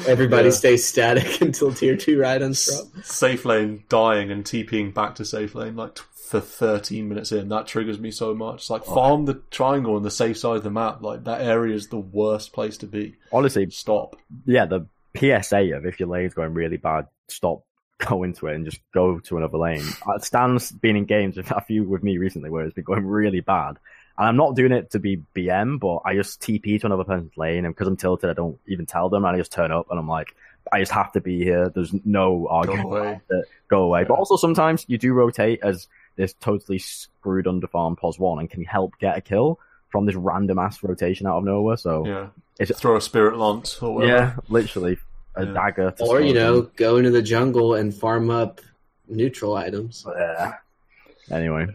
Speaker 3: Everybody stays static until tier 2 items drop.
Speaker 1: Safe lane dying and TPing back to safe lane like for 13 minutes in. That triggers me so much. It's like farm the triangle on the safe side of the map. Like that area is the worst place to be.
Speaker 2: Honestly,
Speaker 1: stop.
Speaker 2: Yeah, the PSA of if your lane's going really bad, stop go into it and just go to another lane. Stan's been in games, a few with me recently, where it's been going really bad. And I'm not doing it to be BM, but I just TP to another person's lane, and because I'm tilted, I don't even tell them, and I just turn up, and I'm like, I just have to be here. There's no argument. Go away. Yeah. But also sometimes you do rotate as this totally screwed underfarm POS 1 and can help get a kill from this random ass rotation out of nowhere. So
Speaker 1: throw a spirit lance or whatever.
Speaker 2: Yeah, literally a dagger.
Speaker 3: Or go into the jungle and farm up neutral items.
Speaker 2: Anyway,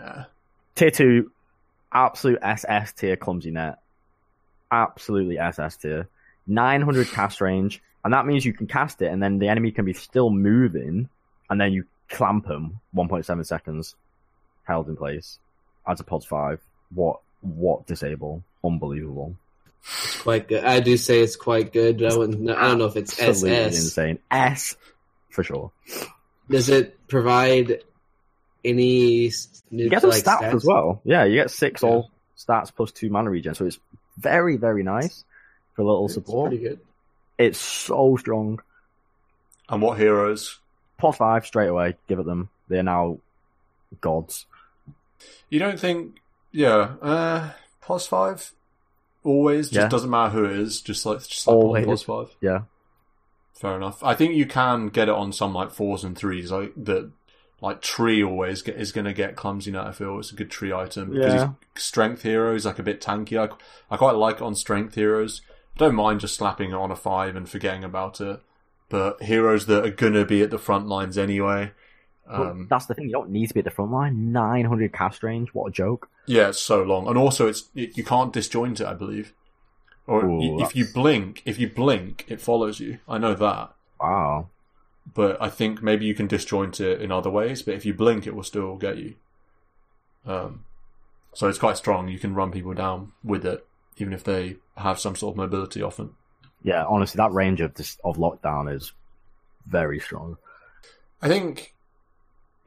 Speaker 2: tier 2. Absolute SS tier clumsy net. Absolutely SS tier. 900 cast range, and that means you can cast it, and then the enemy can be still moving, and then you clamp them 1.7 seconds held in place as a POS 5. What disable? Unbelievable.
Speaker 3: It's quite good. I do say it's quite good. I don't know if it's
Speaker 2: Absolutely
Speaker 3: SS.
Speaker 2: Insane. S for sure.
Speaker 3: Does it provide any
Speaker 2: you get some stats as well. Yeah, you get 6 all stats plus 2 mana regen, so it's very, very nice for a little support.
Speaker 3: Pretty good.
Speaker 2: It's so strong.
Speaker 1: And what heroes?
Speaker 2: POS 5 straight away. Give it them. They're now gods.
Speaker 1: You don't think? POS 5 always just doesn't matter who it is. Just like
Speaker 2: always
Speaker 1: POS 5.
Speaker 2: Yeah.
Speaker 1: Fair enough. I think you can get it on some like 4s and 3s. Like that. Like tree always is going to get clumsy net. I feel it's a good tree item because strength hero is like a bit tanky. I quite like it on strength heroes. I don't mind just slapping it on a 5 and forgetting about it. But heroes that are going to be at the front lines anyway.
Speaker 2: That's the thing. You don't need to be at the front line. 900 cast range. What a joke.
Speaker 1: Yeah, it's so long, and also you can't disjoint it. I believe, or if you blink, it follows you. I know that.
Speaker 2: Wow.
Speaker 1: But I think maybe you can disjoint it in other ways, but if you blink, it will still get you. So it's quite strong. You can run people down with it, even if they have some sort of mobility often. Yeah,
Speaker 2: honestly, that range of lockdown is very strong.
Speaker 1: I think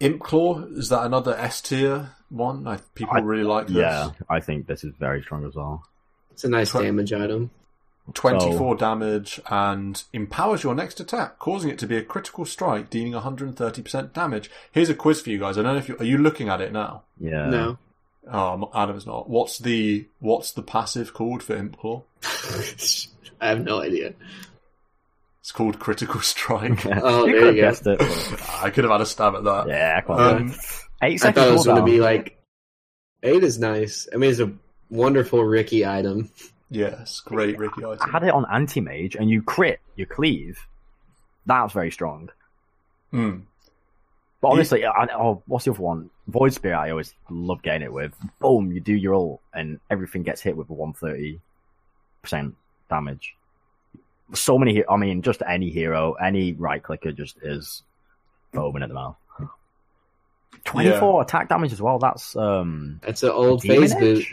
Speaker 1: Imp Claw, is that another S tier one? People really like this.
Speaker 2: Yeah, I think this is very strong as well.
Speaker 3: It's a nice damage item.
Speaker 1: 24 damage and empowers your next attack, causing it to be a critical strike, dealing 130% damage. Here's a quiz for you guys. I don't know if are you looking at it now?
Speaker 2: Yeah.
Speaker 3: No.
Speaker 1: Oh, Adam's not. What's the passive called for Imp Claw?
Speaker 3: I have no idea.
Speaker 1: It's called Critical Strike.
Speaker 3: Oh, there you go.
Speaker 2: Guessed it.
Speaker 1: I could have had a stab at that.
Speaker 2: Yeah, quite 8 seconds.
Speaker 3: I thought it was going to be like 8 is nice. I mean, it's a wonderful Ricky item.
Speaker 1: Yes, great Ricky item.
Speaker 2: I had it on anti-mage, and you crit, you cleave. That's very strong.
Speaker 1: Mm.
Speaker 2: But honestly, what's the other one? Void Spirit, I always love getting it with. Boom, you do your ult, and everything gets hit with a 130% damage. So many, just any hero, any right-clicker just is foaming at the mouth. 24 attack damage as well, that's
Speaker 3: an old phase boot.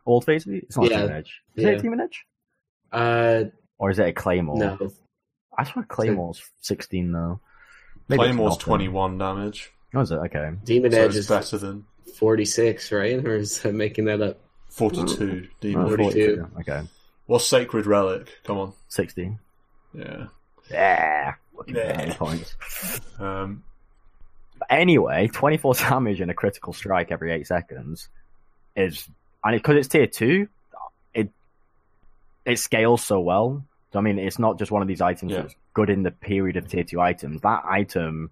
Speaker 2: Old phase boot? It's not Demon Edge. Is it a Demon Edge? Or is it a Claymore?
Speaker 3: No.
Speaker 2: I swear Claymore's 16 though.
Speaker 1: Maybe Claymore's 21 damage.
Speaker 2: Oh, is it? Okay.
Speaker 3: Demon Edge is
Speaker 1: better than
Speaker 3: 46, right? Or is that making that up?
Speaker 1: 42. Demon
Speaker 3: 42.
Speaker 2: Okay.
Speaker 1: What's Sacred Relic? Come on.
Speaker 2: 60.
Speaker 1: Yeah.
Speaker 2: Yeah. Points. But anyway, 24 damage and a critical strike every 8 seconds is, and because it's tier 2, it scales so well. So, it's not just one of these items that's good in the period of tier 2 items. That item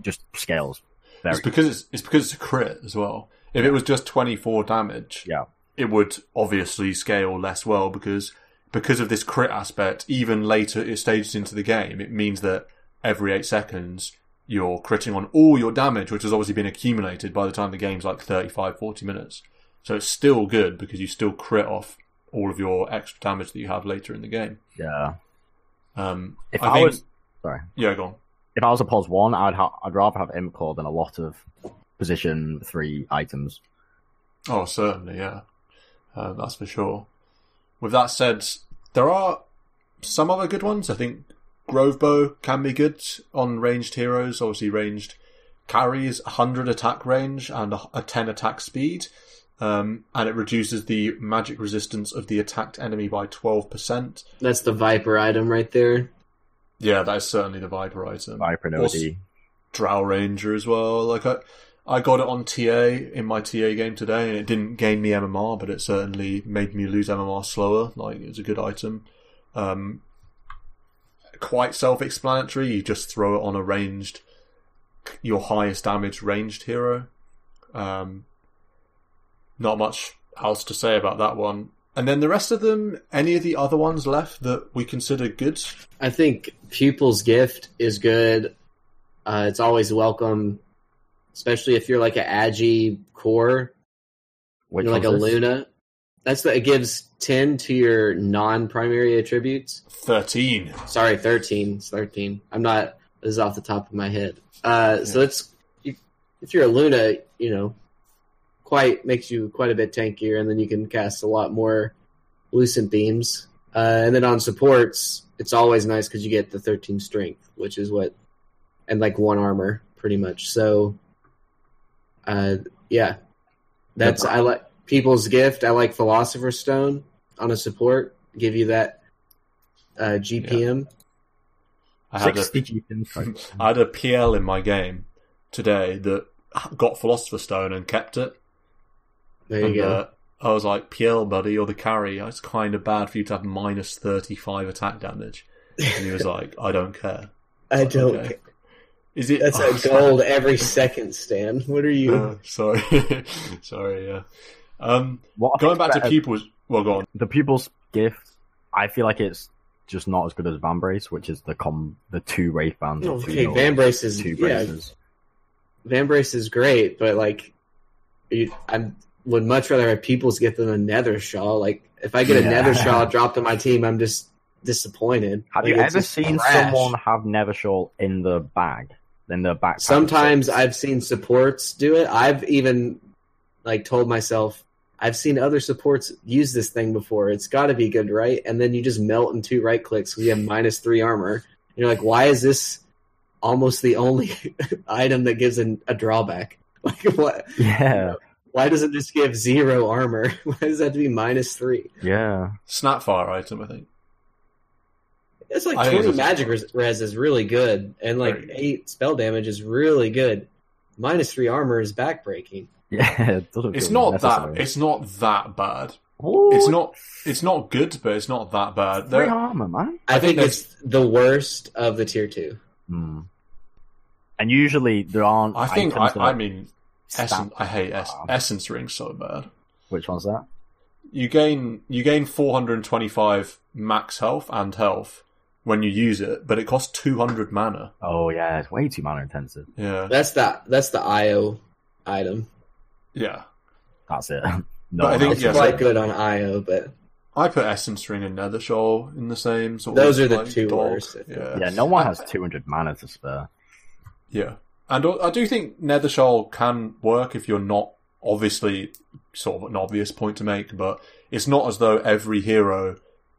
Speaker 2: just scales.
Speaker 1: It's because it's a crit as well. If it was just 24 damage, it would obviously scale less well because of this crit aspect. Even later stages into the game, it means that every 8 seconds you're critting on all your damage, which has obviously been accumulated by the time the game's like 35, 40 minutes. So it's still good because you still crit off all of your extra damage that you have later in the game.
Speaker 2: Yeah.
Speaker 1: If I was go on.
Speaker 2: If I was a POS 1, I'd rather have Imp Claw than a lot of position 3 items.
Speaker 1: Oh, certainly, yeah. That's for sure. With that said, there are some other good ones. I think Grove Bow can be good on ranged heroes. Obviously, ranged carries 100 attack range and a 10 attack speed. And it reduces the magic resistance of the attacked enemy by 12%.
Speaker 3: That's the Viper item right there.
Speaker 1: Yeah, that is certainly the Viper item.
Speaker 2: Viper and OD.
Speaker 1: Drow Ranger as well. Like I got it on TA in my TA game today, and it didn't gain me MMR, but it certainly made me lose MMR slower. Like, it was a good item. Quite self-explanatory. You just throw it on a ranged, your highest damage ranged hero. Not much else to say about that one. And then the rest of them, any of the other ones left that we consider good?
Speaker 3: I think Pupil's Gift is good. It's always welcome, especially if you're like an Agi core.
Speaker 2: Which
Speaker 3: You're like a Luna. It gives 10 to your non-primary attributes.
Speaker 1: 13.
Speaker 3: Sorry, 13. It's 13. This is off the top of my head. So if you're a Luna, makes you quite a bit tankier, and then you can cast a lot more Lucent Beams. And then on supports, it's always nice because you get the 13 strength, which is and like 1 armor, pretty much. So, yeah. I like People's Gift. I like Philosopher's Stone on a support. Give you that GPM.
Speaker 1: I had a PL in my game today that got Philosopher's Stone and kept it.
Speaker 3: There you go.
Speaker 1: I was like, PL, buddy, you're the carry. It's kind of bad for you to have minus 35 attack damage. And he was like, I don't care.
Speaker 3: I don't care.
Speaker 1: Is it?
Speaker 3: That's a gold every second, Stan. What are you?
Speaker 1: Sorry. Sorry, yeah. Going back to Pupils... Well, go on.
Speaker 2: The Pupil's Gift, I feel like it's just not as good as Vambrace, which is the 2 Wraith Bands.
Speaker 3: Okay, Vambrace is... 2 braces. Vambrace is great, but like... I would much rather have People's Gift than a Nether Shawl. Like, if I get a Nether Shawl dropped on my team, I'm just disappointed.
Speaker 2: Have you ever seen someone have Nether Shawl in the bag? In the backpack?
Speaker 3: Sometimes I've seen supports do it. I've even told myself, I've seen other supports use this thing before. It's got to be good, right? And then you just melt in 2 right clicks. We have minus 3 armor. And you're like, why is this almost the only item that gives a drawback? Like, what?
Speaker 2: Yeah.
Speaker 3: Why does it just give 0 armor? Why does that have to be minus 3?
Speaker 2: Yeah.
Speaker 1: Snapfire item, I think.
Speaker 3: It's like 20 magic res is really good, and 8 spell damage is really good. Minus 3 armor is backbreaking.
Speaker 2: Yeah,
Speaker 1: it's not that. It's not that bad. What? It's not good, but it's not that bad.
Speaker 2: 3 armor, man.
Speaker 3: I think it's the worst of the tier 2.
Speaker 2: Hmm. And usually there aren't.
Speaker 1: I think. I mean, I hate Essence Ring so bad.
Speaker 2: Which one's that?
Speaker 1: You gain 425 max health and health when you use it, but it costs 200 mana.
Speaker 2: Oh yeah, it's way too mana intensive.
Speaker 1: Yeah,
Speaker 3: that's the IO item.
Speaker 1: Yeah,
Speaker 2: that's it.
Speaker 3: No, I think it's quite good on IO, but
Speaker 1: I put Essence Ring and Nether Shawl in the same sort.
Speaker 3: Those are the 2 worst.
Speaker 2: Yeah, no one has 200 mana to spare.
Speaker 1: Yeah, and I do think Nether Shawl can work if you're not obviously sort of an obvious point to make, but it's not as though every hero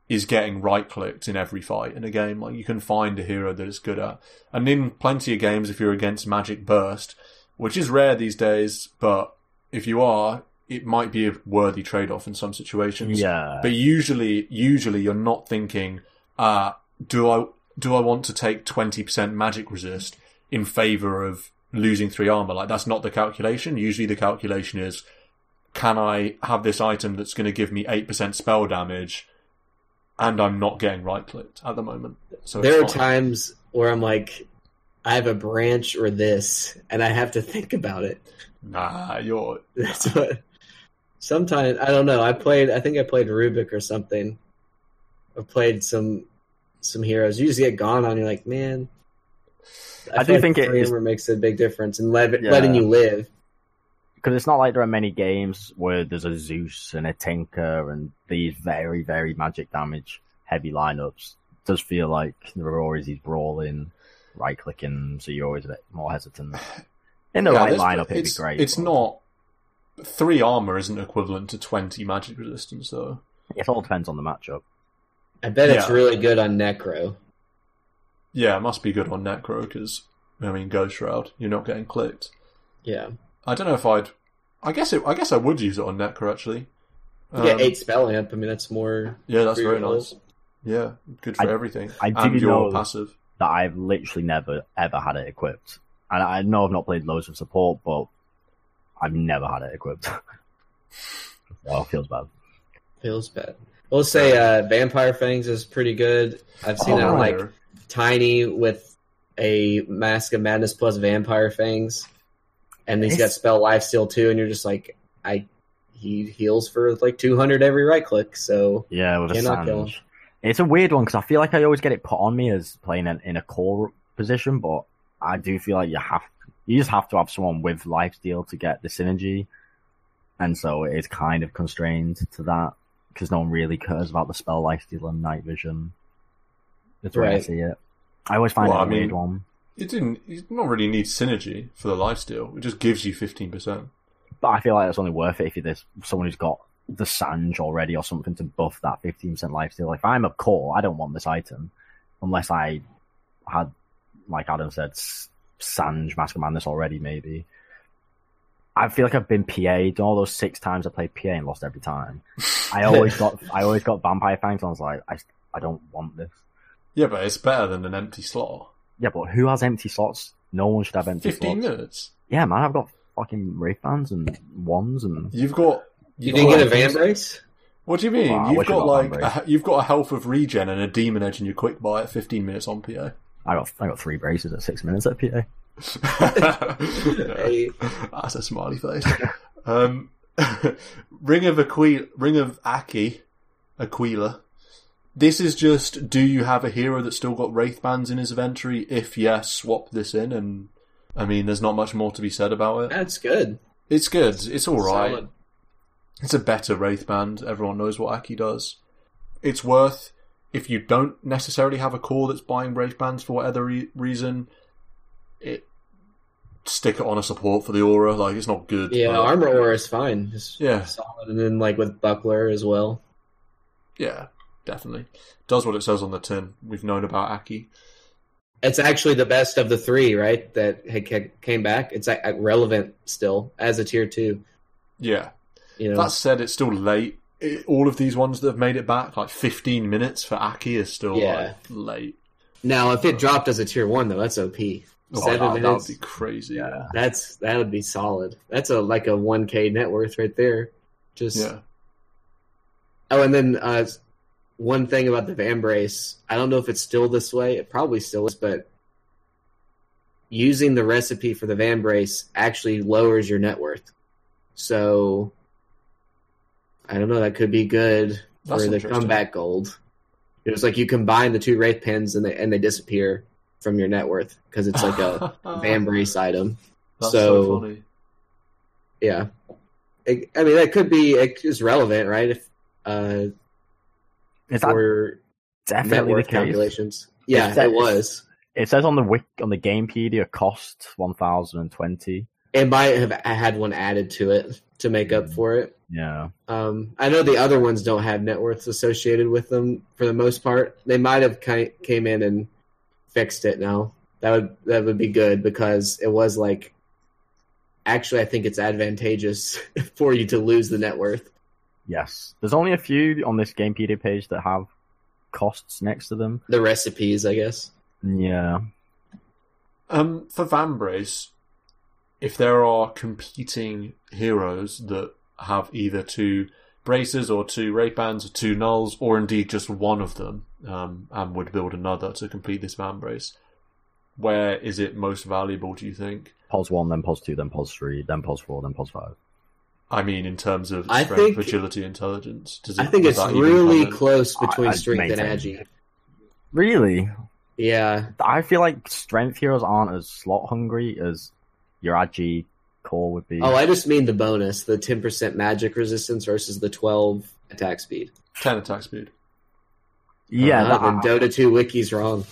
Speaker 1: is getting right-clicked in every fight in a game. Like, you can find a hero that it's good at. And in plenty of games, if you're against Magic Burst, which is rare these days, but if you are, it might be a worthy trade-off in some situations.
Speaker 2: Yeah.
Speaker 1: But usually you're not thinking, do I want to take 20% magic resist in favour of losing 3 armor? Like, that's not the calculation. Usually the calculation is, can I have this item that's going to give me 8% spell damage, and I'm not getting right-clicked at the moment. So
Speaker 3: there are times where I'm like, I have a branch or this, and I have to think about it.
Speaker 1: Nah,
Speaker 3: That's what... Sometimes, I don't know, I think I played Rubik or something. I've played some heroes. You just get gone on, you're like, man...
Speaker 2: I do think it
Speaker 3: makes a big difference in letting you live.
Speaker 2: Because it's not like there are many games where there's a Zeus and a Tinker and these very, very magic damage heavy lineups. It does feel like there are always these brawling, right clicking, so you're always a bit more hesitant. In the right lineup, it'd be great.
Speaker 1: It's not 3 armor isn't equivalent to 20 magic resistance, though.
Speaker 2: It all depends on the matchup.
Speaker 3: I bet it's really good on Necro.
Speaker 1: Yeah, it must be good on Necro because, Ghost Shroud, you're not getting clicked.
Speaker 3: Yeah.
Speaker 1: I don't know if I guess I would use it on Necro, actually.
Speaker 3: You get 8 spell amp. That's more...
Speaker 1: Yeah, that's very nice. Yeah, good for everything. And your passive.
Speaker 2: that I've literally never, ever had it equipped. And I know I've not played loads of support, but I've never had it equipped. Oh, it feels bad.
Speaker 3: Feels bad. We'll say Vampire Fangs is pretty good. I've seen it on like Tiny with a Mask of Madness plus Vampire Fangs, and he's got Spell Lifesteal too. And you're just like, he heals for like 200 every right click. So
Speaker 2: yeah, with a Sandwich. It's a weird one because I feel like I always get it put on me as playing in a core position, but I do feel like you just have to have someone with Lifesteal to get the synergy, and so it is kind of constrained to that because no one really cares about the spell Lifesteal and Night Vision. That's where I see it. I always find it a weird one.
Speaker 1: You don't really need synergy for the Lifesteal. It just gives you 15%.
Speaker 2: But I feel like it's only worth it if you're someone who's got the Sange already or something to buff that 15% Lifesteal. If I'm a core, I don't want this item unless I had, like Adam said, Sange, Mask of Madness already, maybe. I feel like I've been PA'd all those 6 times I played PA and lost every time. I always got Vampire Fangs and I was like, I don't want this.
Speaker 1: Yeah, but it's better than an empty slot.
Speaker 2: Yeah, but who has empty slots? No one should have empty
Speaker 1: 15
Speaker 2: slots.
Speaker 1: minutes?
Speaker 2: Yeah, man, I've got fucking Wraith Bands and Wands and...
Speaker 3: You didn't get a Vambrace?
Speaker 1: What do you mean? Wow, you've got a health of regen and a Demon Edge and your quick buy at 15 minutes on PA.
Speaker 2: I got 3 braces at 6 minutes at PA.
Speaker 1: Hey. That's a smiley face. Ring of Aquila. This is just, do you have a hero that's still got Wraith Bands in his inventory? If yes, swap this in, and I mean, there's not much more to be said about it.
Speaker 3: That's good.
Speaker 1: It's good. It's alright.
Speaker 3: Solid.
Speaker 1: It's a better Wraith Band. Everyone knows what Aki does. It's worth, if you don't necessarily have a core that's buying Wraith Bands for whatever reason, stick it on a support for the aura. Like, it's not good.
Speaker 3: Yeah, armor aura is fine. Just
Speaker 1: yeah.
Speaker 3: Solid. And then like with buckler as well.
Speaker 1: Yeah, definitely. Does what it says on the tin. We've known about Aki.
Speaker 3: It's actually the best of the 3, right? That came back. It's relevant still as a tier 2.
Speaker 1: Yeah.
Speaker 3: You know?
Speaker 1: That said, it's still late. All of these ones that have made it back, like 15 minutes for Aki is still like late.
Speaker 3: Now, if it dropped as a tier 1, though, that's OP. 7 minutes.
Speaker 1: That would be crazy. Yeah.
Speaker 3: That would be solid. That's like a 1K net worth right there. Yeah. Oh, and then one thing about the Vambrace, I don't know if it's still this way. It probably still is, but using the recipe for the Vambrace actually lowers your net worth. So, I don't know, that could be good for the comeback gold. It was like you combine the 2 Wraith Pins and they disappear from your net worth because it's like a Vambrace item.
Speaker 1: That's so funny.
Speaker 3: Yeah. That could be, it's relevant, right? If
Speaker 2: is that definitely the case?
Speaker 3: Calculations. Yeah, it was.
Speaker 2: It says on the Gamepedia cost 1,020.
Speaker 3: It might have had one added to it to make up for it.
Speaker 2: Yeah.
Speaker 3: I know the other ones don't have net worths associated with them for the most part. They might have came in and fixed it now. That would be good because it was like, actually I think it's advantageous for you to lose the net worth.
Speaker 2: Yes. There's only a few on this Gamepedia page that have costs next to them.
Speaker 3: The recipes, I guess.
Speaker 2: Yeah.
Speaker 1: For Vambrace, if there are competing heroes that have either 2 braces or 2 Wraith Bands or 2 nulls, or indeed just one of them, and would build another to complete this Vambrace, where is it most valuable, do you think?
Speaker 2: Pos 1, then Pos 2, then Pos 3, then Pos 4, then Pos 5.
Speaker 1: I mean, in terms of strength, agility, intelligence.
Speaker 3: I think it's really close between strength and agi.
Speaker 2: Really?
Speaker 3: Yeah.
Speaker 2: I feel like strength heroes aren't as slot hungry as your agi core would be.
Speaker 3: Oh, I just mean the bonus, the 10% magic resistance versus the 12 attack speed.
Speaker 1: 10 attack speed.
Speaker 2: Yeah.
Speaker 3: Then Dota 2 wiki's wrong.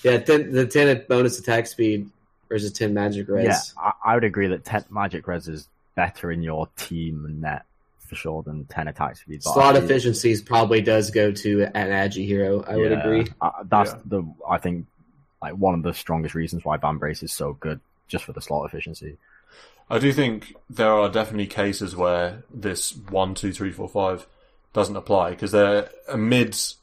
Speaker 3: Yeah, the 10 bonus attack speed versus 10 magic res.
Speaker 2: Yeah, I would agree that 10 magic res is better in your team net for sure than 10 attack speed.
Speaker 3: Slot efficiencies probably does go to an agi hero. I would agree.
Speaker 2: I think like one of the strongest reasons why Vambrace is so good, just for the slot efficiency.
Speaker 1: I do think there are definitely cases where this 1, 2, 3, 4, 5 doesn't apply because they're mids.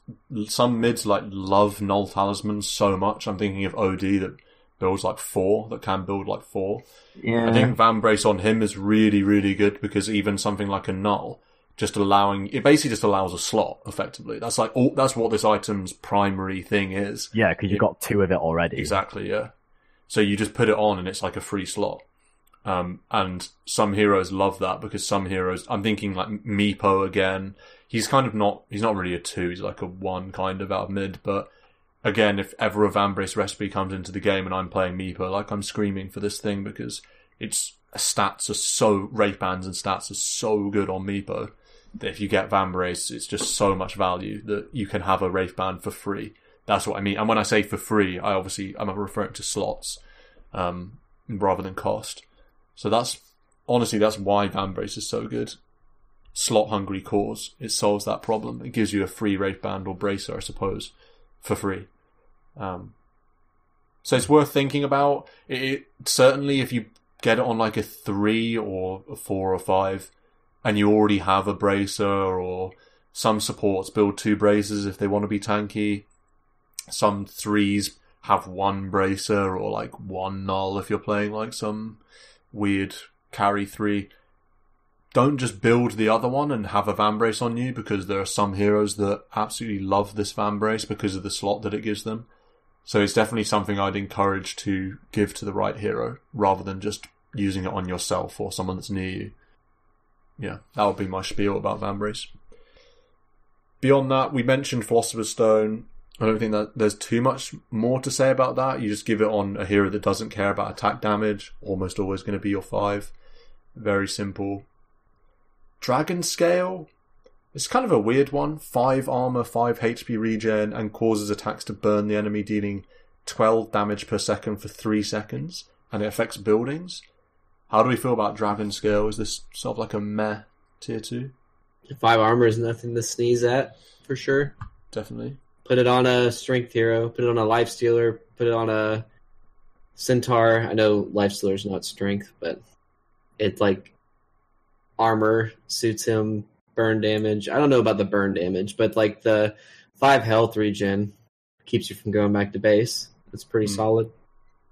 Speaker 1: Some mids like love null talismans so much. I'm thinking of OD that builds like 4, that can build like 4.
Speaker 2: Yeah.
Speaker 1: I think Vambrace on him is really, really good because even something like a null, it basically just allows a slot effectively. That's that's what this item's primary thing is.
Speaker 2: Yeah, because you've got 2 of it already.
Speaker 1: Exactly, yeah. So you just put it on and it's like a free slot. And some heroes love that because some heroes, I'm thinking like Meepo again. He's not really a 2, he's like a 1 kind of out of mid, but again, if ever a Vambrace recipe comes into the game and I'm playing Meepo, like I'm screaming for this thing because Wraith bands and stats are so good on Meepo that if you get Vambrace, it's just so much value that you can have a Wraith band for free. That's what I mean. And when I say for free, I'm referring to slots, rather than cost. So that's why Vambrace is so good. Slot hungry cause. It solves that problem. It gives you a free Wraith band or Bracer, I suppose, for free. So it's worth thinking about. It certainly, if you get it on like a 3 or a 4 or 5, and you already have a Bracer, or some supports build 2 Bracers if they want to be tanky. Some 3s have 1 Bracer or like 1 null if you're playing like some weird carry 3. Don't just build the other one and have a Vambrace on you, because there are some heroes that absolutely love this Vambrace because of the slot that it gives them. So it's definitely something I'd encourage to give to the right hero, rather than just using it on yourself or someone that's near you. Yeah, that would be my spiel about Vambrace. Beyond that, we mentioned Philosopher's Stone. I don't think that there's too much more to say about that. You just give it on a hero that doesn't care about attack damage. Almost always going to be your 5. Very simple. Dragon Scale, it's kind of a weird one. 5 armor, 5 HP regen, and causes attacks to burn the enemy, dealing 12 damage per second for 3 seconds, and it affects buildings. How do we feel about Dragon Scale? Is this sort of like a meh tier 2?
Speaker 3: 5 armor is nothing to sneeze at, for sure.
Speaker 1: Definitely.
Speaker 3: Put it on a strength hero, put it on a Lifestealer, put it on a Centaur. I know Lifestealer's not strength, but it like armor suits him, burn damage. I don't know about the burn damage, but like the 5 health regen keeps you from going back to base. That's pretty solid.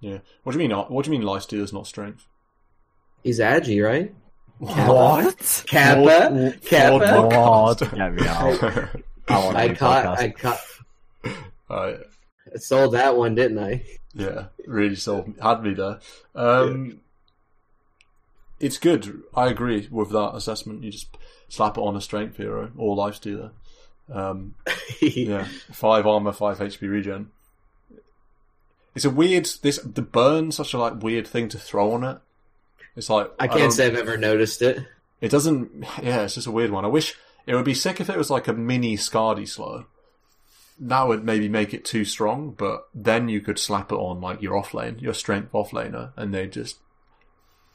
Speaker 1: Yeah. What do you mean Lifestealer's not strength?
Speaker 3: He's agi, right?
Speaker 2: What?
Speaker 3: Kappa?
Speaker 2: What? Get me out.
Speaker 3: I caught. I sold that one, didn't I?
Speaker 1: Yeah, really had me there. It's good. I agree with that assessment. You just slap it on a strength hero or Lifestealer. Yeah, 5 armor, 5 HP regen. It's a weird. The burn, such a like weird thing to throw on it. It's like
Speaker 3: I can't say I've ever noticed it.
Speaker 1: It doesn't. Yeah, it's just a weird one. I wish it would be sick if it was like a mini Scardy slow. That would maybe make it too strong, but then you could slap it on like your offlane, your strength offlaner, and they just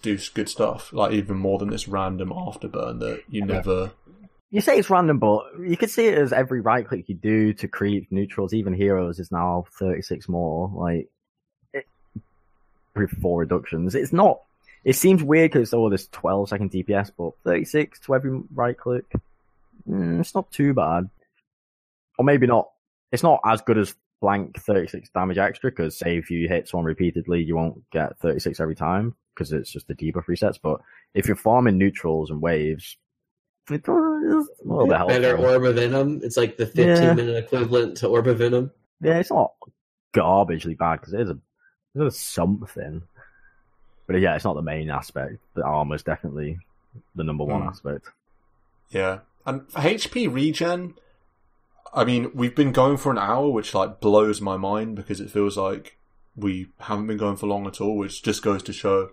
Speaker 1: do good stuff. Like even more than this random afterburn that you never.
Speaker 2: You say it's random, but you could see it as every right click you do to creep neutrals, even heroes, is now 36 more. Like, 4 reductions. It's not. It seems weird because it's this 12-second DPS, but 36 to every right click. It's not too bad. Or maybe not. It's not as good as blank 36 damage extra, because say if you hit someone repeatedly, you won't get 36 every time, because it's just the debuff resets. But if you're farming neutrals and waves, it's a little bit helpful.
Speaker 3: Better Orb of Venom. It's like the 15-minute equivalent to Orb of Venom.
Speaker 2: Yeah, it's not garbagely bad, because it is something. But yeah, it's not the main aspect. The armor is definitely the number one aspect.
Speaker 1: Yeah. And for HP regen, I mean, we've been going for an hour, which like blows my mind, because it feels like we haven't been going for long at all, which just goes to show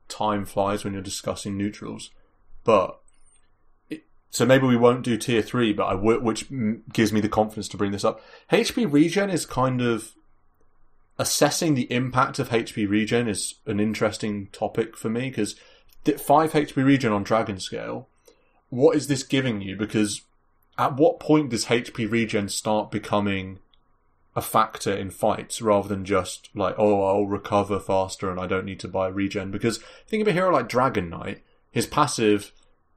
Speaker 1: time flies when you're discussing neutrals. But so maybe we won't do tier 3, but which gives me the confidence to bring this up. HP regen is kind of assessing the impact of HP regen is an interesting topic for me, because 5 HP regen on Dragon Scale, what is this giving you? Because at what point does HP regen start becoming a factor in fights, rather than just like, oh, I'll recover faster and I don't need to buy regen? Because think of a hero like Dragon Knight, his passive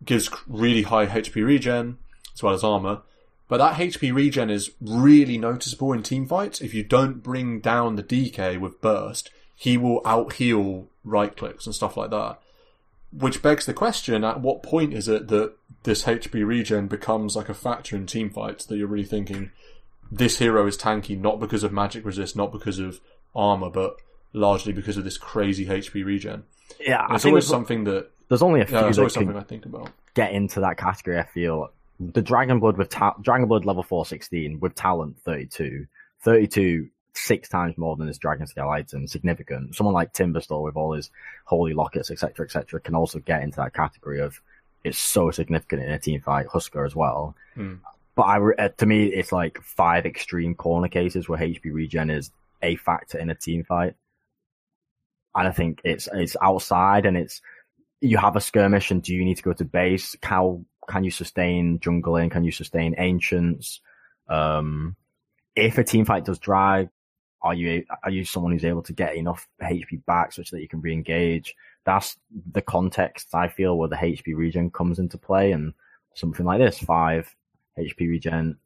Speaker 1: gives really high HP regen, as well as armor. But that HP regen is really noticeable in team fights. If you don't bring down the DK with burst, he will out-heal right-clicks and stuff like that. Which begs the question, at what point is it that this HP regen becomes like a factor in team fights, that you're really thinking, this hero is tanky not because of magic resist, not because of armor, but largely because of this crazy HP regen.
Speaker 2: Yeah,
Speaker 1: it's always something that...
Speaker 2: There's only a few
Speaker 1: it's
Speaker 2: that
Speaker 1: always
Speaker 2: can
Speaker 1: something I think about.
Speaker 2: Get into that category, I feel. The Dragon Blood level 4 16 with talent 32. 32 6 times more than this Dragon Scale item. Significant. Someone like Timberstore with all his holy lockets, etc., can also get into that category of it's so significant in a team fight. Husker as well. But to me, it's like 5 extreme corner cases where HP regen is a factor in a team fight. And I think it's outside and you have a skirmish and do you need to go to base? How can you sustain jungling? Can you sustain ancients? If a team fight does drag, are you someone who's able to get enough HP back such that you can re-engage? That's the context, I feel, where the HP regen comes into play, and something like this, 5 HP regen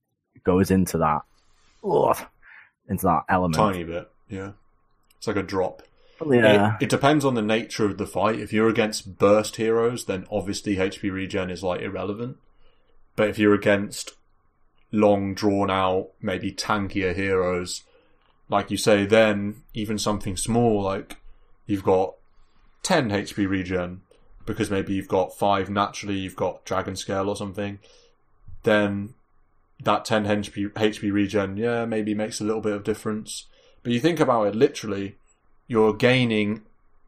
Speaker 2: goes into that element.
Speaker 1: Tiny bit, yeah. It's like a drop.
Speaker 2: Yeah.
Speaker 1: It depends on the nature of the fight. If you're against burst heroes, then obviously HP regen is like irrelevant. But if you're against long drawn out, maybe tankier heroes, like you say, then even something small like you've got 10 HP regen because maybe you've got 5 naturally, you've got Dragon Scale or something, then that 10 HP regen, maybe makes a little bit of difference. But you think about it literally, you're gaining,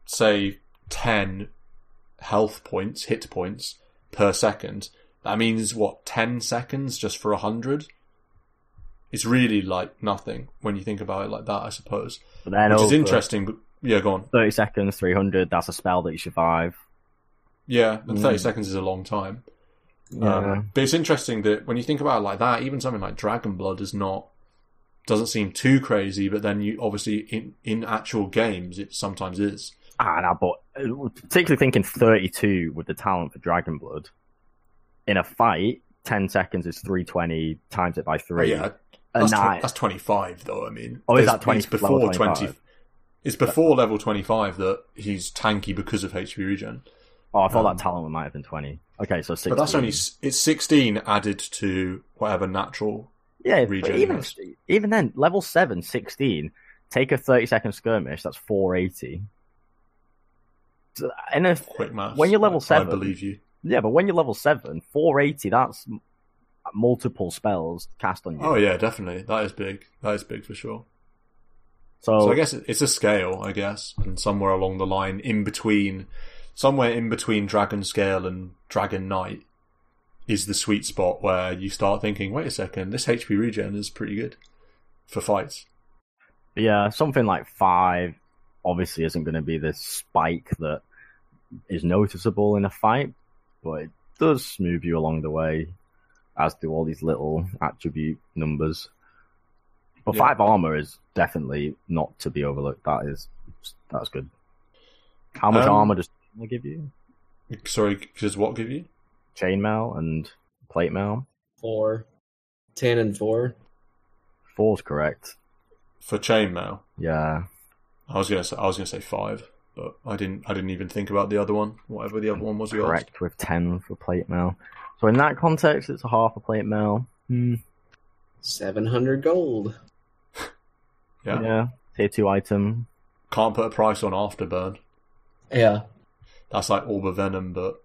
Speaker 1: say, 10 health points, hit points per second. That means, 10 seconds just for 100? It's really like nothing when you think about it like that, I suppose. Which is interesting, but yeah, go on.
Speaker 2: 30 seconds, 300, that's a spell that you survive.
Speaker 1: Yeah, and 30 seconds is a long time.
Speaker 2: Yeah.
Speaker 1: But it's interesting that when you think about it like that, even something like Dragon Blood doesn't seem too crazy, but then you obviously in actual games it sometimes is.
Speaker 2: But particularly thinking 32 with the talent for Dragon Blood in a fight, 10 seconds is 320 times it by 3.
Speaker 1: Oh, yeah, that's 25 though. I mean,
Speaker 2: is that 20?
Speaker 1: It's before 20. It's before level 25 that he's tanky because of HP regen.
Speaker 2: Oh, I thought that talent might have been 20. Okay, so 16.
Speaker 1: But that's it's 16 added to whatever natural.
Speaker 2: Yeah, but even then, level 7, 16, take a 30-second skirmish, that's 480.
Speaker 1: Quick maths.
Speaker 2: When you're level 7...
Speaker 1: I believe you.
Speaker 2: Yeah, but when you're level 7, 480, that's multiple spells cast on you.
Speaker 1: Oh yeah, definitely. That is big. That is big for sure.
Speaker 2: So
Speaker 1: I guess it's a scale, I guess, and somewhere along the line, somewhere in between Dragon Scale and Dragon Knight, is the sweet spot where you start thinking, wait a second, this HP regen is pretty good for fights.
Speaker 2: Yeah, something like 5 obviously isn't going to be the spike that is noticeable in a fight, but it does smooth you along the way, as do all these little attribute numbers. But 5 armor is definitely not to be overlooked. That's good. How much armor does it give you?
Speaker 1: Sorry, does what give you?
Speaker 2: Chainmail and plate mail.
Speaker 3: 4. 10 and 4.
Speaker 2: 4's correct.
Speaker 1: For chainmail?
Speaker 2: Yeah.
Speaker 1: I was gonna say 5, but I didn't even think about the other one. Whatever the other one was.
Speaker 2: Correct with 10 for plate mail. So in that context, it's a half a plate mail.
Speaker 3: 700 gold.
Speaker 1: Yeah.
Speaker 2: Tier 2 item.
Speaker 1: Can't put a price on Afterburn.
Speaker 3: Yeah.
Speaker 1: That's like Orb of Venom, but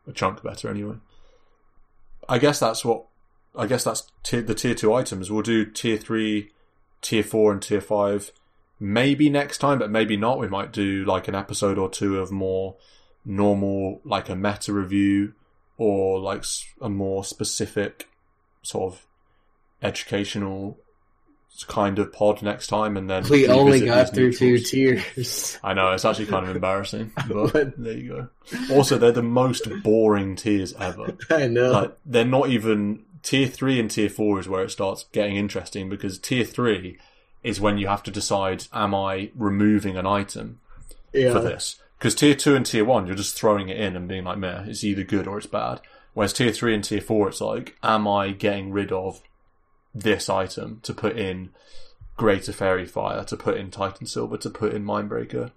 Speaker 1: a chunk better anyway. I guess that's the tier 2 items. We'll do tier 3, tier 4 and tier 5 maybe next time, but maybe not. We might do like an episode or 2 of more normal, like a meta review, or like a more specific sort of educational kind of pod next time, and then
Speaker 3: we only got through 2 tiers.
Speaker 1: I know, it's actually kind of embarrassing, but there you go. Also, they're the most boring tiers ever.
Speaker 3: I know.
Speaker 1: Like, they're not even... Tier 3 and Tier 4 is where it starts getting interesting, because Tier 3 is when you have to decide, am I removing an item for this? Because Tier 2 and Tier 1, you're just throwing it in and being like, meh, it's either good or it's bad. Whereas tier 3 and tier 4, it's like, am I getting rid of this item to put in Greater Fairy Fire, to put in Titan Silver, to put in Mindbreaker?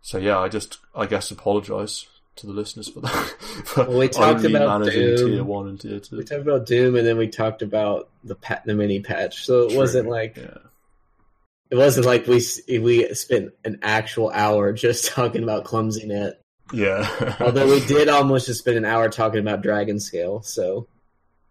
Speaker 1: So yeah, I guess apologise to the listeners for that. For
Speaker 3: we talked
Speaker 1: only
Speaker 3: about
Speaker 1: managing
Speaker 3: Doom.
Speaker 1: tier 1 and tier 2.
Speaker 3: We talked about Doom, and then we talked about the mini patch. So it wasn't like it wasn't like we spent an actual hour just talking about Clumsy Net.
Speaker 1: Yeah.
Speaker 3: Although we did almost just spend an hour talking about Dragon Scale. So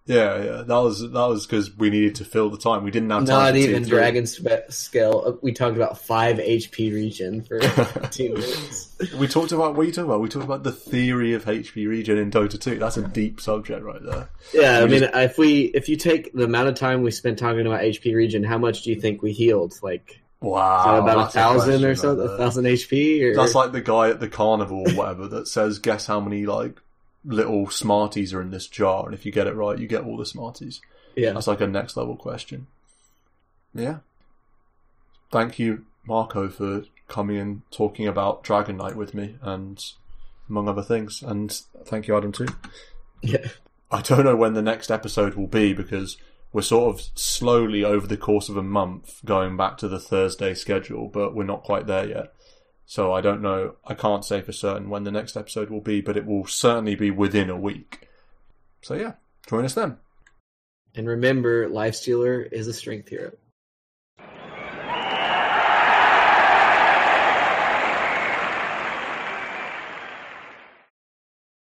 Speaker 1: yeah, that was because we needed to fill the time. We didn't have time.
Speaker 3: Not even Dragon Scale. We talked about 5 HP regen for 15 minutes.
Speaker 1: We talked about, what are you talking about? We talked about the theory of HP regen in Dota 2. That's a deep subject right there.
Speaker 3: Yeah, if you take the amount of time we spent talking about HP regen, how much do you think we healed? Like,
Speaker 1: wow,
Speaker 3: about 1,000 or something? 1,000 HP? Or...
Speaker 1: That's like the guy at the carnival or whatever that says, guess how many like little Smarties are in this jar, and if you get it right, you get all the Smarties.
Speaker 3: Yeah.
Speaker 1: That's like a next level question. Yeah. Thank you, Marco, for coming and talking about Dragon Knight with me, and among other things. And thank you, Adam, too.
Speaker 3: Yeah.
Speaker 1: I don't know when the next episode will be, because we're sort of slowly over the course of a month going back to the Thursday schedule, but we're not quite there yet. So I don't know. I can't say for certain when the next episode will be, but it will certainly be within a week. So yeah, join us then.
Speaker 3: And remember, Lifestealer is a strength hero.